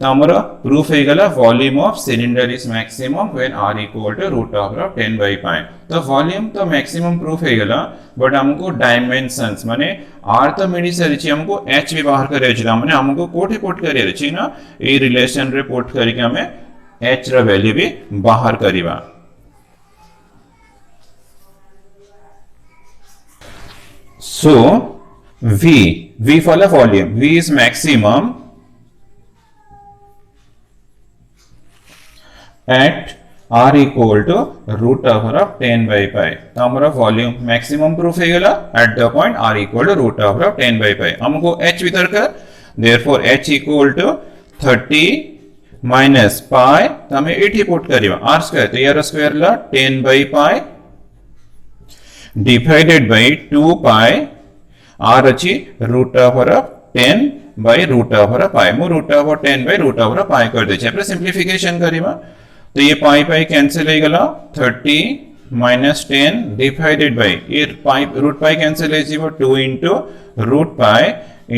तो हमारा प्रूफ है गला volume of cylinder is maximum when r equal to root over of 10 by pi. तो वॉल्यूम तो मैक्सिमम प्रूफ है गला, बट हमको डायमेंशंस माने r तो मिली सरी छी, हमको h भी बाहर करे छिला माने हमको कोठे पुट करे छी ना, ए रिलेशन रे पुट करके हमें h रा वैल्यू भी बाहर करिवा. So v for the volume, v is maximum at r equal to root over of 10 by pi. तो हमारा वॉल्यूम मैक्सिमम प्रूफ है गला eight the point r equal to root over of 10 by pi. हमको h भीतर कर, therefore h equal to 30 minus pi, तो हमें 80 put करिवा r square, तो यार square La 10 by pi divided by 2 pi r अच्छी root over of 10 by root over of pi. मु root over 10 by root over of pi कर दे छे. अपने सिंप्लिफिकेशन करिवा, तो ये पाई पाई कैंसिल हो गला, 30 minus 10 divided by ये पाई रूट पाई कैंसिल हो जीवो 2 into root pi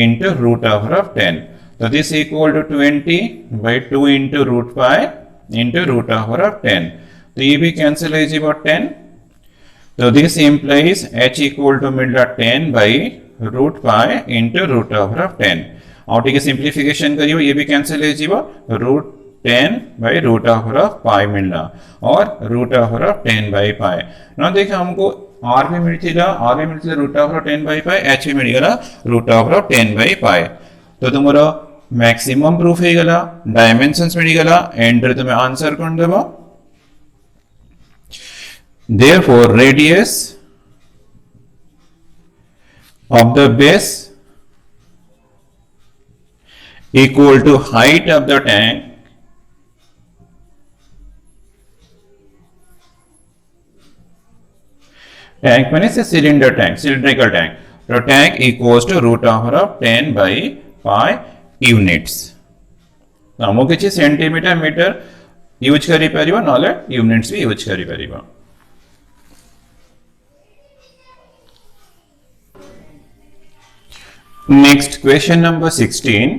into root over of 10. तो this equal to 20 by 2 into root pi into root over of 10. तो ये भी कैंसिल हो जीवो 10. तो this implies h equal to मिला 10 by root pi into root over of 10. और ठीक है सिंप्लिफिकेशन करियो, ये भी कैंसिल हो जीवो root 10 by root over of pi मिलना और root over of 10 by pi. ना देखा हमको r भी मिलती ला, root over of 10 by pi, h भी मिल गया root over of 10 by pi. तो तुम्हारा मैक्सिमम प्रूफ है गला, डायमेंशंस मिल गला, एंटर तुम्हें आंसर कर देबो. Therefore radius of the base equal to height of the tank माने से सिलेंडर टैंक, सिलिंड्रिकल टैंक. तो tank equals to root over of 10 by pi units. तो हमको किछि सेंटीमीटर मीटर यूज करि परिबो, नले यूनिट्स भी यूज करि परिबो. Next question number 16.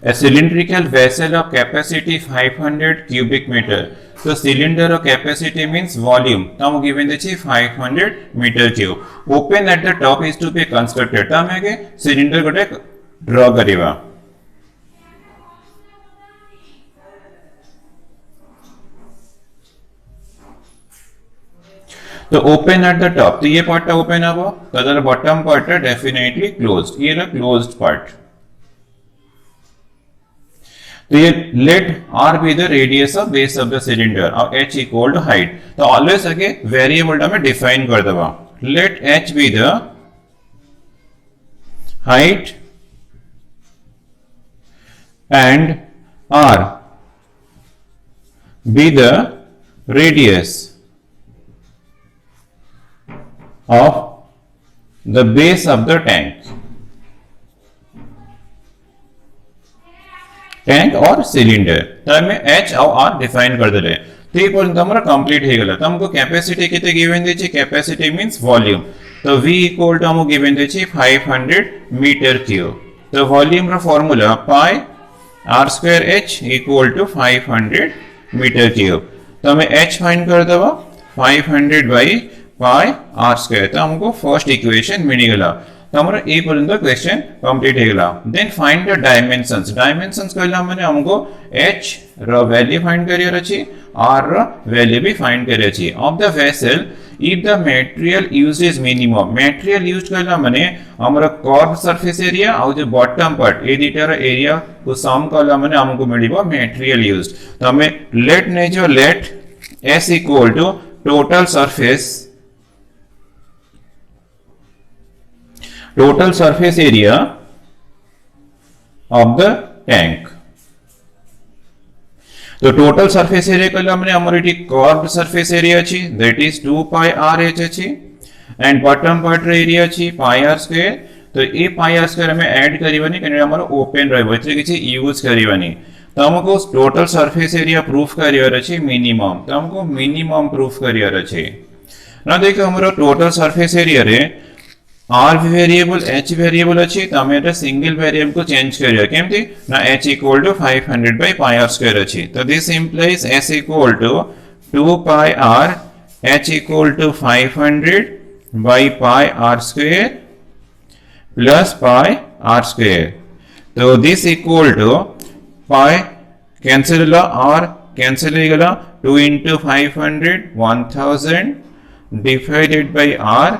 A cylindrical vessel of capacity 500 cubic meter. So cylinder of capacity means volume. तो हम given देछि 500 meter cube. Open at the top is to be constructed. तो हमें के cylinder गोटे draw करिवा. तो ओपन एट द टॉप, तो ये पार्ट ओपन हबो, तो other bottom part definitely closed, ये ला क्लोज्ड पार्ट. तो ये let r be the radius of base of the cylinder और h इक्वल टू हाइट. तो ऑलवेज आगे वेरिएबल में डिफाइन कर देबा. Let h be the height and r be the radius of the base of the tank और cylinder. तो हमें h और r डिफाइन कर दे. तो ये पॉइंट हमारा कंप्लीट हो गला. तो हमको कैपेसिटी कितने गिवन देछि, कैपेसिटी मींस वॉल्यूम. तो v इक्वल टू हमको गिवन देछि 500 मीटर क्यूब. तो वॉल्यूम रा formula pi r square h equal to 500 metre cube. तो हमें h फाइंड कर देबा 500 by पाई r स्क्वायर. तो हमको फर्स्ट इक्वेशन मिल गला. तो हमारा ए पर्यंत क्वेश्चन कंप्लीट हो गला. Then find the dimensions. Dimensions कहला माने हमको h रो वैल्यू फाइंड करियर अछि, r रो वैल्यू भी फाइंड करियर अछि of the vessel if the material used is minimum material use करला माने हमर कर्व सरफेस एरिया और जो बॉटम पार्ट ए दिटार एरिया को सम करला माने हमको मिलिबो मटेरियल यूज्ड तो हमें लेट ने जो let s equal to total surface area of the tank तो टोटल सरफेस एरिया कहला माने हमर एटी कर्व्ड सरफेस एरिया अछि that is 2 pi r h अछि एंड बॉटम पार्ट रे एरिया अछि पाई r स्क्वायर तो ए पाई r स्क्वायर हमें ऐड करिवनी कने हमर ओपन रहबो एते किछि यूज करिवनी तो हमको टोटल सरफेस एरिया प्रूफ करियर अछि मिनिमम तो हमको मिनिमम प्रूफ करियर अछि ना देखो हमर टोटल सरफेस एरिया रे r वेरिएबल h वेरिएबल अछि त हम एटा सिंगल वेरिएबल को चेंज करियो केमति ना h इक्वल टू 500 बाय पाई r स्क्वायर अछि तो this implies s equal to 2 pi r h equal to 500 by पाई r स्क्वायर प्लस पाई r स्क्वायर तो this equal to pi cancel r cancel हो गला 2 into 500 1000 divided by r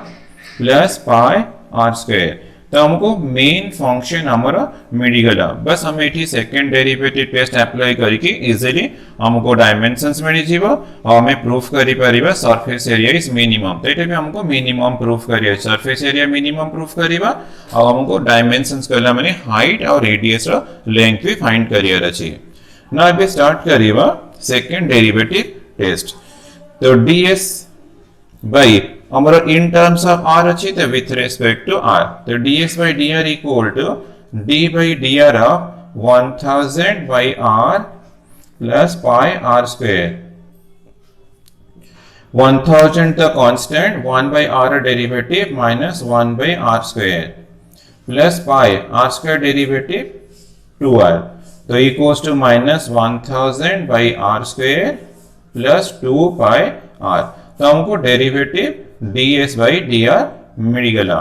plus pi r square तो हमको main function हमारा मिल गला बस हम एठी सेकंड डेरिवेटिव टेस्ट अप्लाई करके इजीली हमको डायमेंशंस मिल जीवो और हमें प्रूफ करि परिबा सरफेस एरिया इज मिनिमम तो एटा भी हमको मिनिमम प्रूफ करिया सरफेस एरिया मिनिमम प्रूफ करिबा और हमको डायमेंशंस कहला माने हाइट और रेडियस रो लेंथ भी फाइंड करियर अछि नाउ बे स्टार्ट करिबा सेकंड डेरिवेटिव टेस्ट तो ds बाय हमारा इन टर्म्स ऑफ r अछि तो विथ रिस्पेक्ट टू r तो ds by dr equal to d by dr of 1000 by r plus pi r square 1000 the constant 1 by r derivative minus 1 by r square plus pi r square derivative 2r तो equals to minus 1000 by r square plus 2 pi r तो हमको derivative ds by dr मिल गला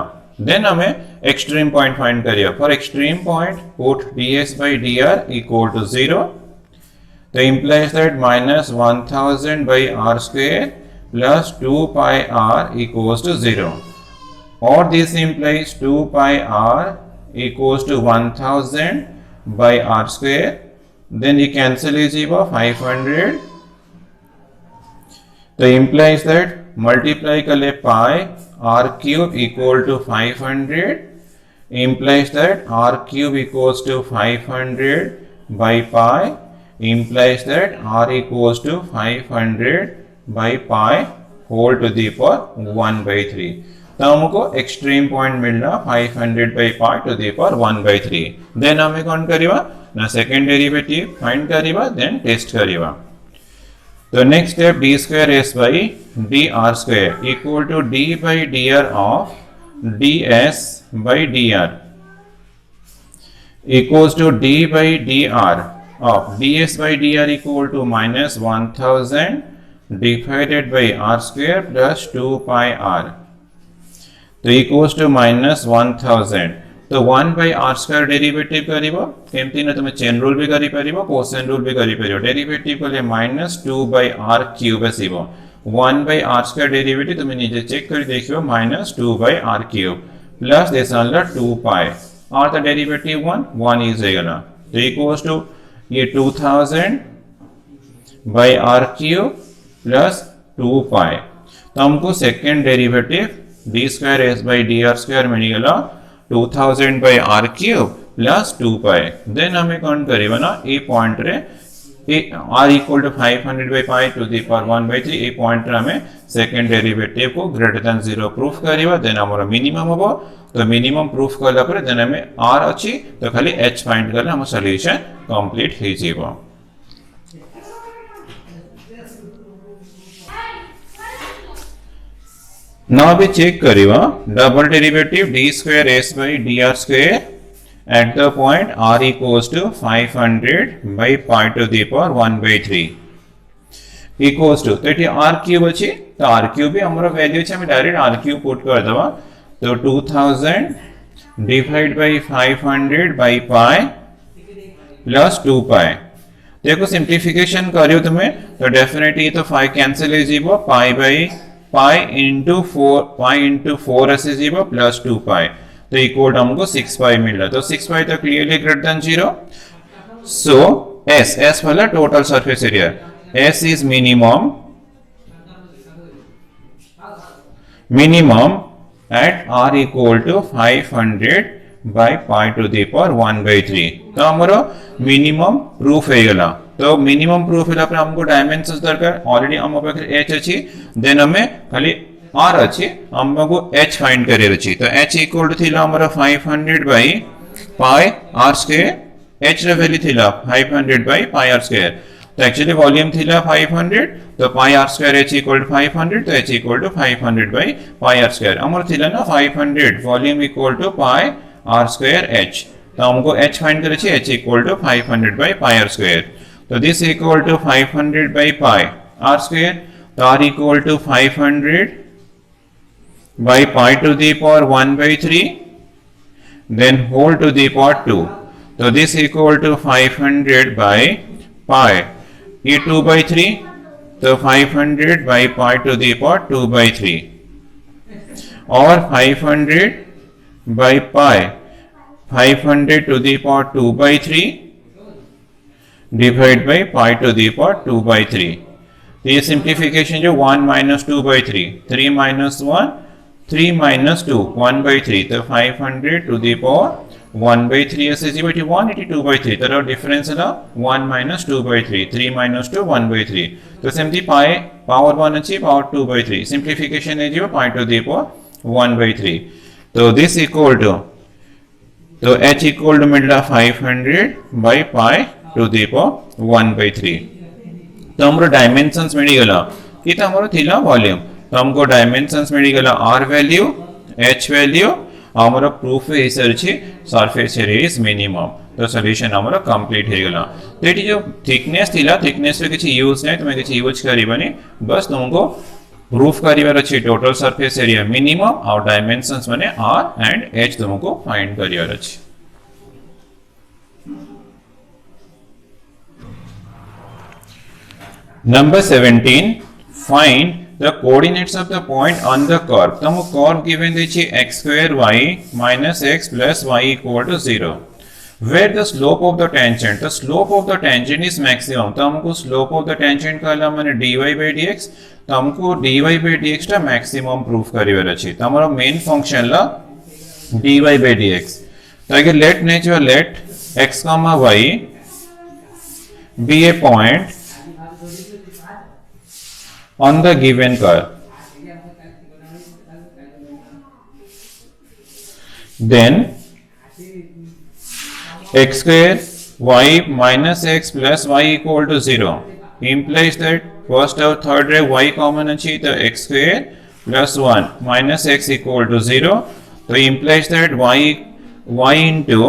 then हमें extreme point find करियो for extreme point put ds by dr equal to 0 तो implies that minus 1000 by r square plus 2 pi r equals to 0 or this implies 2 pi r equals to 1000 by r square then you cancel is 500 तो implies that multiply kale pi r cube equal to 500 implies that r cube equals to 500 by pi implies that r equals to 500 by pi whole to the power 1 by 3 तो हमको extreme point मिलना 500 by pi to the power 1 by 3 then हमें कौन करिवा ना second derivative find करिवा then test करिवा तो next step d square s by dr square equal to d by dr of ds by dr equals to d by dr of ds by dr equal to minus 1000 divided by r square plus 2 pi r तो equals to minus 1000 तो 1 by r square derivative करिवो केमति न तुमे chain rule भी करि परिबो कोसेन rule भी करि परिबो derivative कले minus 2 by r cube आसीबो 1 by r square derivative तुमे नीचे चेक करि देखियो minus 2 by r cube plus this वाला 2 pi r the derivative 1 is गला तो इक्वल्स टू ये 2000 by r cube plus 2 pi तो हमको second derivative d square s by dr square मिल गला 2000 by r cube plus 2 pi then हमें कौन करेगा ना ए पॉइंट रे r equal to 500 by pi to the power 1 by 3 A point रे हमें सेकंड डेरिवेटिव को ग्रेटर देन 0 प्रूफ करिवा देन हमर मिनिमम होबो तो मिनिमम प्रूफ करला पर देन हमें r अछि तो खाली h फाइंड करले हम सॉल्यूशन कंप्लीट हो जेबो Now we check करिवा double derivative d square s by dr square at the point r equals to 500 by pi to the power 1 by 3 equals to तो ये r cube अछि तो r cube भी हमारा value अछि हम डायरेक्ट r cube पुट कर दवा तो 2000 divide by 500 by pi plus 2 pi देखो सिंप्लीफिकेशन करियो तुम्हें तो डेफिनेटली तो 5 कैंसिल हो जीवो pi by पाई इंटू 4 ऐसे जीवो प्लस 2 पाई तो इक्वल हमको 6 पाई मिल रहा तो 6 पाई तो क्लियरली ग्रेटर देन 0 सो S वाला total surface area S is minimum at R equal to 500 by pi to the power 1 by 3 तो हमारा मिनिमम प्रूफ है गला तो मिनिमम प्रूफ है पर हमको डायमेंशंस दरकार ऑलरेडी हम पाखे h अछि देन हमें खाली r अछि हमको h फाइंड करे अछि तो h इक्वल टू थिला हमारा 500 by pi r square h रे वैल्यू थिला 500 by pi r स्क्वायर तो एक्चुअली वॉल्यूम थिला 500 तो pi r square h equal to 500 तो h equal to 500 by pi r square हमर थिला ना 500 volume equal to pi r square h तो हमको h फाइंड करे छी h equal to 500 by pi r square तो this equal to 500 by pi r square तो r equal to 500 by pi to the power 1 by 3 then whole to the power 2 so this equal to 500 by pi ये 2 by 3 तो 500 by pi to the power 2 by 3 और 500 by pi 500 to the power 2 by 3 divided by pi to the power 2 by 3 तो ये simplification जो 1 minus 2 by 3 3 minus 1 3 minus 2 1 by 3 तो 500 to the power 1 by 3 ऐसे जी बैठी 182 by 3 तो difference है 1 minus 2 by 3 3 minus 2 1 by 3 तो सेमती पाई पावर 1 अच्छी पावर 2 by 3 सिंप्लीफिकेशन है जी पाई टू द पावर 1 by 3 तो दिस इक्वल टू तो h इक्वल टू मिल रहा 500 by pi to the power 1 by 3 तो हमरो डायमेंशंस मिली गला कि हमरो थिला वॉल्यूम तो हमको डायमेंशंस मिली गला r वैल्यू h वैल्यू हमरो प्रूफ है इस अछि सरफेस एरिया इज मिनिमम तो सॉल्यूशन हमरो कंप्लीट हे गला तो एटी जो थिकनेस थिला थिकनेस रे किछि यूज नै तुमे किछि यूज करिबनी बस तुमको प्रूफ करिवार अछि टोटल सरफेस एरिया मिनिमम और डायमेंशंस माने r एंड h तुमको फाइंड करिवार अछि Number 17, find the coordinates of the point on the curve. तो हमको curve given देछि x square y minus x plus y equal to 0. Where the slope of the tangent, the slope of the tangent is maximum. तो हमको slope of the tangent कहला माने dy by dx. तो हमको dy by dx टा maximum proof करिवार अछि. तो हमारा main function La dy by dx. तो अगर let x comma y be a point on the given curve, then x square y minus x plus y equal to 0 implies that first or third ray y common achi तो x square plus 1 minus x equal to 0 तो implies that y into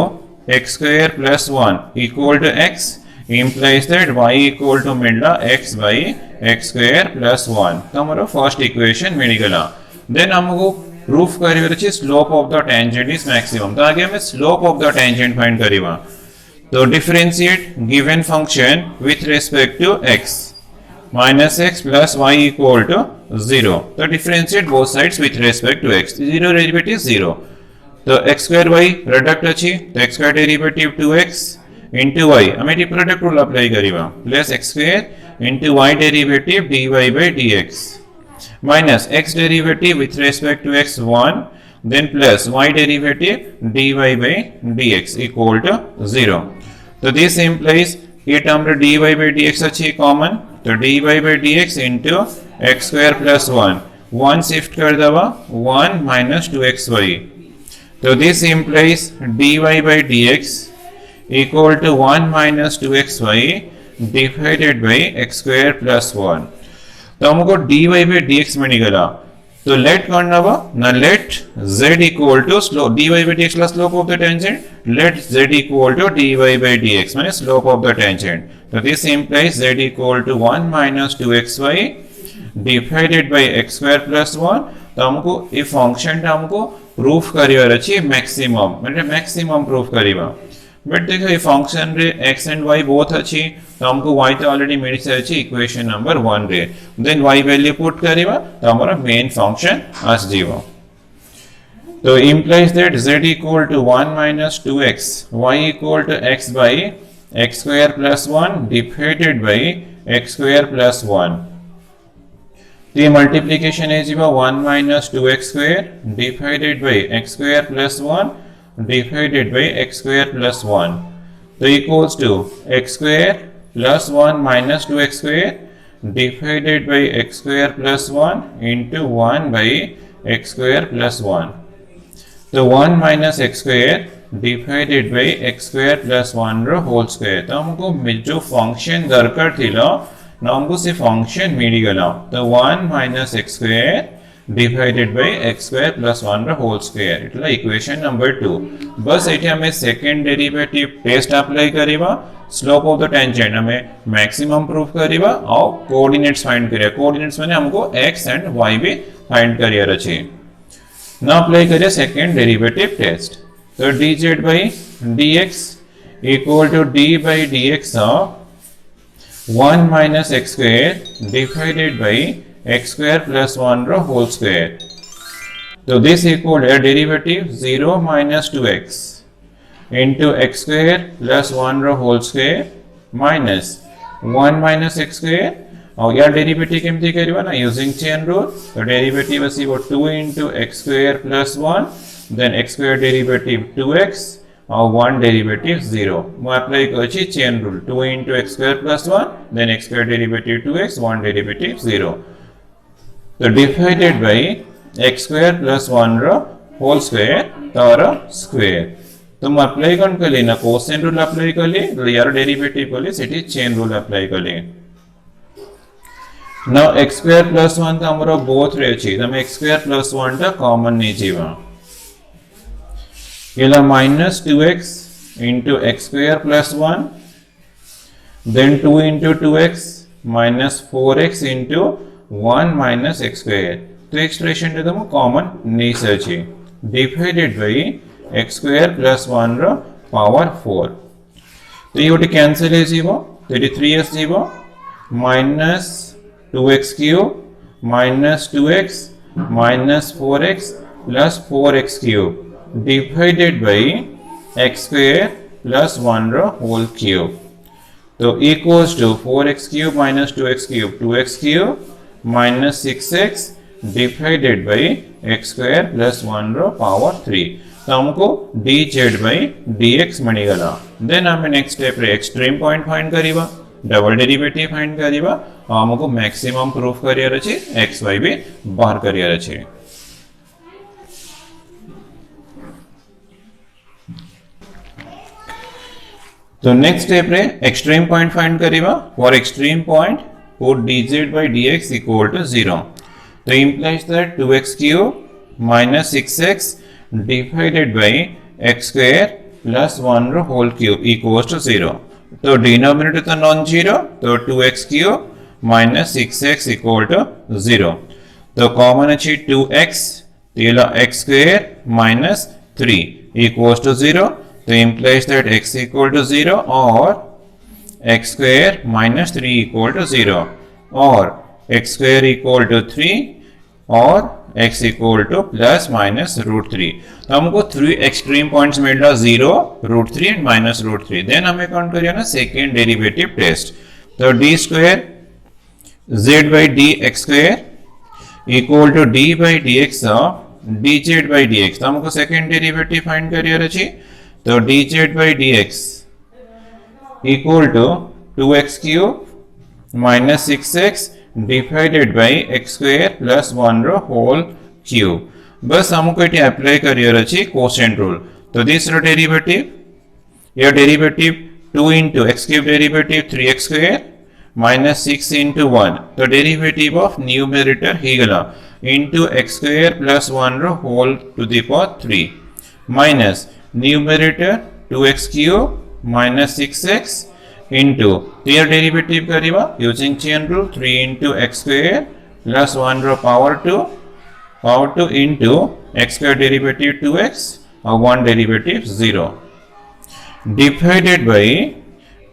x square plus 1 equal to x implies that y equal to मिलला x by x square plus 1 तो हमारा first equation मिल गला then हमको proof करिवर अछि slope of the tangent is maximum तो आगे हमें slope of the tangent find करिवा तो differentiate given function with respect to x minus x plus y equal to 0 तो differentiate both sides with respect to x 0 derivative 0 तो x square y product अछि तो x square derivative 2x into y हमें ये product rule apply करिवा plus x square into y derivative dy by dx minus x derivative with respect to x 1 then plus y derivative dy by dx equal to 0 तो this implies ये term रे dy by dx अछि common तो dy by dx into x square plus 1 shift कर दवा 1 minus 2xy तो this implies dy by dx equal to 1 minus 2xy divided by x square plus 1 तो हमको dy by dx में निकला तो लेट करना ना late z equal to slope dy by dx plus slope of the tangent let z equal to dy by dx माने slope of the tangent तो this implies z equal to 1 minus 2xy divided by x square plus 1 तो हमको ये function टा हमको proof करिवार अछि maximum माने मैक्सिमम प्रूफ करिवा बट देखो ये फंक्शन रे x एंड y बोथ अछि तो हमको y तो ऑलरेडी मिल सारी इक्वेशन नंबर 1 रे देन y वैल्यू पुट करिवा तो हमारा मेन फंक्शन आस जीवो तो implies that z equal to 1 minus 2x y equal to x by x square plus 1 divided by x square plus 1 तो ये मल्टीप्लिकेशन है जीवा 1 minus 2x square divided by x square plus 1 divided by x square plus 1 तो equals to x square plus 1 minus 2x square divided by x square plus 1 into 1 by x square plus 1 तो 1 minus x square divided by x square plus 1 रो whole square तो हमको जो function दरकार थिलो ना हमको से फंक्शन मिली गला तो 1 minus x square divided by x square plus 1 रो होल स्क्वायर इटला इक्वेशन नंबर 2 बस एठी हमें सेकंड डेरिवेटिव टेस्ट अप्लाई करिवा स्लोप ऑफ द टेंजेंट हमें मैक्सिमम प्रूफ करिवा और कोऑर्डिनेट्स फाइंड करिया कोऑर्डिनेट्स माने हमको x एंड y भी फाइंड करियर अछि now apply करिए सेकंड डेरिवेटिव टेस्ट तो dz by dx equal to d by dx of 1 minus x square divided by x square plus 1 रो whole square तो this equal to derivative 0 minus 2x into x square plus 1 रो whole square minus 1 minus x square और यार derivative केमती करिवा ना using chain rule तो derivative अछि वो 2 into x square plus 1 then x square derivative 2x और 1 derivative 0 मैं अप्लाई करछि chain rule 2 into x square plus 1 then x square derivative 2x 1 derivative 0 तो divided by x square plus 1 रो whole square तार square तो मैं apply कोन कली ना कोसेन रूल अप्लाई कली यार डेरिवेटिव कली सेठी चेन रूल अप्लाई कली now x square plus 1 तो हमरो बोथ रे अछि तो हम x square plus 1 टा कॉमन नै जीवा येला minus 2x into x square plus 1 then 2 into 2x minus 4x into 1 minus x square तो एक्सप्रेशन रे हम कॉमन नै अछि divided by x square plus 1 row power 4 तो ये ओटे कैंसिल हे जीवो तो 3s जीवो minus 2x cube minus 2x minus 4x plus 4x cube divided by x square plus 1 रो whole cube तो equals to 4x cube minus 2x cube 2x cube minus 6x divided by x square plus 1 रो power 3 तो हमको dz by dx मिल गला then हमें next step रे extreme point find करिवा double derivative find करिवा हमको मैक्सिमम प्रूफ करियर अछि x y भी बाहर करियर अछि तो नेक्स्ट स्टेप रे एक्सट्रीम पॉइंट फाइंड करिवा for extreme point put dz by dx equal to 0 तो implies that 2x cube minus 6x divided by x square plus 1 रो whole cube equals to 0 तो डिनोमिनेटर तो नॉन जीरो तो 2x cube minus 6x equal to 0 तो common अछि 2x तेला x square minus 3 equals to 0 तो implies that x equal to 0 और x square minus 3 equal to 0 और x square equal to 3 और x equal to plus minus root 3 तो हमको 3 extreme points मिला 0 root 3 and minus root 3 then हमें count करिए ना सेकंड डेरिवेटिव टेस्ट तो d square z by dx square equal to d by dx of dz by dx तो हमको second derivative find करिए अछि तो dz by dx equal to 2x cube minus 6x divided by x square plus 1 रो whole cube बस हमको इटे apply करियर अछि कोसेंट रूल तो दिस रो derivative your derivative 2 into x cube derivative 3x square minus 6 into 1 तो derivative of numerator हिगला into x square plus 1 रो whole to the power 3 minus numerator 2x cube minus 6x into their derivative करिवा using chain rule 3 into x square plus 1 रो power 2 into x square derivative 2x और 1 derivative 0 divided by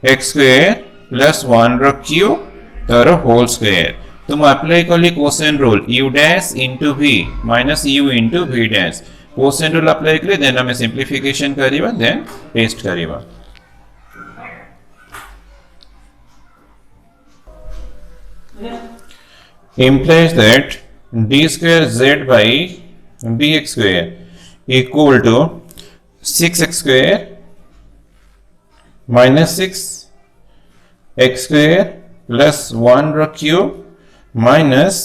x square plus 1 ର cube तार whole square. तो मैं apply कली quotient rule u dash into v minus u into v dash. Quotient rule apply कले then हमें simplification करिबा then test करिबा. Implies that d square z by dx square equal to 6x square minus 6 x square plus 1 रो cube minus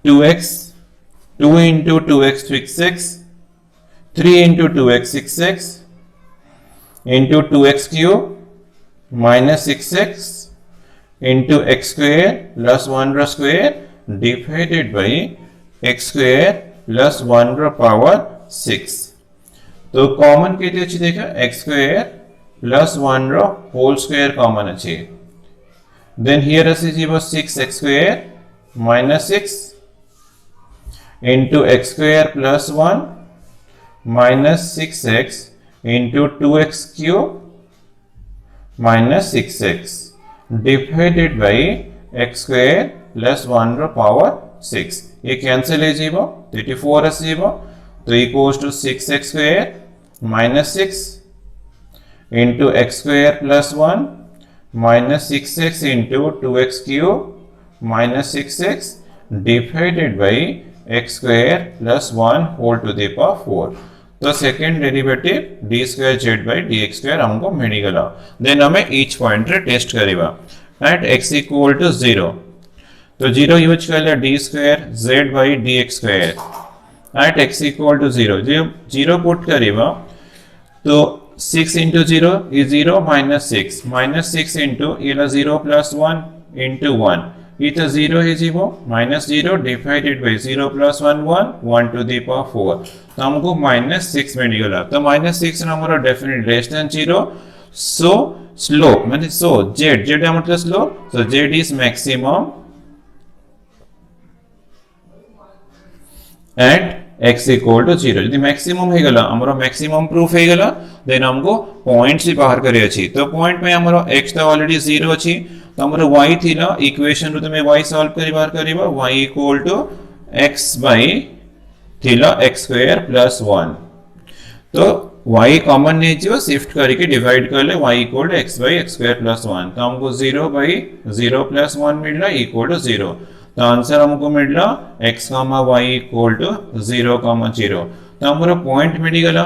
2x 2 into 2x 6 3 into 2x 6x into 2x cube minus 6x into x square plus 1 रो square divided by x square plus 1 रो power 6. तो common केते अछि देखा x square plus 1 रो whole square common अछि. Then here is 6x square minus 6 into x square plus 1 minus 6x into 2x cube minus 6x divided by x square plus 1 रो power 6. ये cancel है जीवो 34 है जीवो तो equals to 6x square minus 6 into x square plus 1 minus 6x into 2x cube minus 6x divided by x square plus 1 whole to the power 4. तो second derivative d square z by dx square हमको मिल गला. Then हमें each point रे test करिबा at x equal to 0. तो 0 use करले d square z by dx square at x equal to 0. जे 0 पुट करिबा तो 6 into 0 is 0 minus 6 minus 6 into इला 0 plus 1 into 1 it is 0 is 0 minus 0 divided by 0 plus 1 1 to the power 4. तो हमको minus 6 मिल गया. तो minus 6 हमारा definitely less than 0. So slope माने so z मतलब slope. So z is maximum at x equal to 0. यदि maximum है गला हमारा maximum proof है गला then हमको पॉइंट से बाहर करे अछि. तो पॉइंट में हमारा x तो ऑलरेडी 0 अछि तो हमारा y थिला इक्वेशन रो तमे y सॉल्व करी बाहर करिबा y equal to x by थिला x स्क्वायर प्लस 1. तो y कॉमन ने जो शिफ्ट करके डिवाइड कर ले y equal to x by x square plus 1. तो हमको 0 by 0 प्लस 1 मिलला इक्वल टू 0. तो आंसर हमको मिलला x, y इक्वल टू 0, 0. तो हमारा पॉइंट मिल गला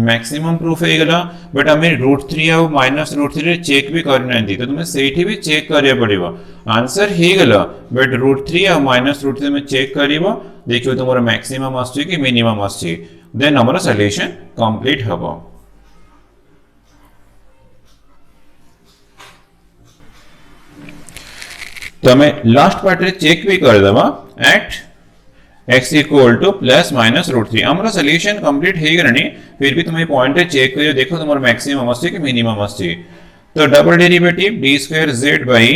मैक्सिमम प्रूफ है गला. बट हमें √3 और माइनस √3 चेक भी करना थी तो तुम्हें सेठी भी चेक करिया पड़िबा. आंसर हे गला बट √3 और माइनस √3 में चेक करिबा देखियो तुम्हारा मैक्सिमम आछि कि मिनिमम आछि. देन हमारा सॉल्यूशन कंप्लीट हबो. तो हमें लास्ट पार्ट रे चेक भी कर देबा at x equal to plus minus √3. हमारा सॉल्यूशन कंप्लीट है गरनी फिर भी तुम्हें पॉइंट रे चेक करियो देखो तुम्हारा मैक्सिमम आछि कि मिनिमम आछि. तो double derivative d square z by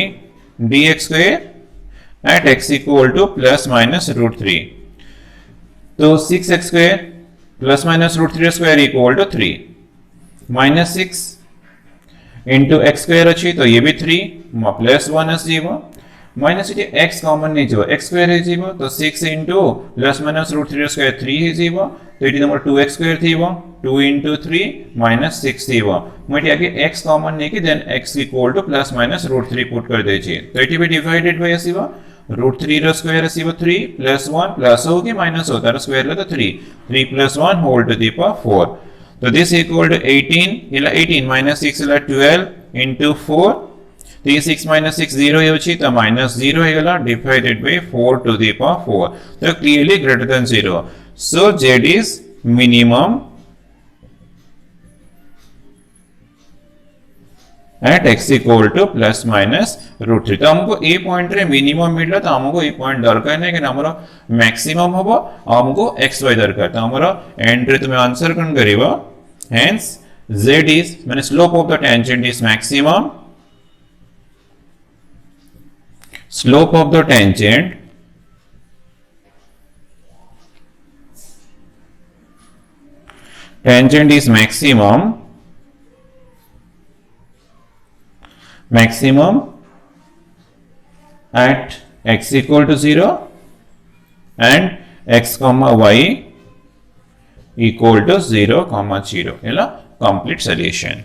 dx square at x equal to plus minus √3. तो 6x square plus minus √3 square equal to 3 minus 6 into x square अछि तो ये भी 3 प्लस 1 आसीबो माइनस इटे x कॉमन नहीं जीवो x स्क्वायर है जीवो तो 6 into प्लस माइनस √3 स्क्वायर 3 है जीवो तो इटे नंबर 2x स्क्वायर थीवो 2 into 3 minus 6 थीवो. मोटे आगे x कॉमन नहीं कि then x equal to plus minus √3 put कर दे छी. तो इटे भी डिवाइडेड बाय आसीबो √3 रो स्क्वायर आसीबो 3 प्लस 1 प्लस हो कि माइनस होता है स्क्वायर ले तो 3 plus 1 whole to the power 4. तो दिस इक्वल टू 18 इला 18 माइनस 6 इला 12 into 4. तो ये 6 माइनस 6 0 है अछि तो माइनस 0 है गला divided by 4 to the power 4. तो clearly greater than 0. So z is minimum at x equal to plus minus √3. तो हमको ए पॉइंट रे मिनिमम मिलला तो हमको ए पॉइंट दरकार नहीं कि हमरा मैक्सिमम हबो हमको xy दरकार. तो हमरा एंड रे तुम आंसर कौन करिवो हेंस z इज माने slope of the tangent is maximum slope of the tangent is maximum maximum at x equal to 0 and x comma y equal to 0 comma 0 ఇలా complete solution.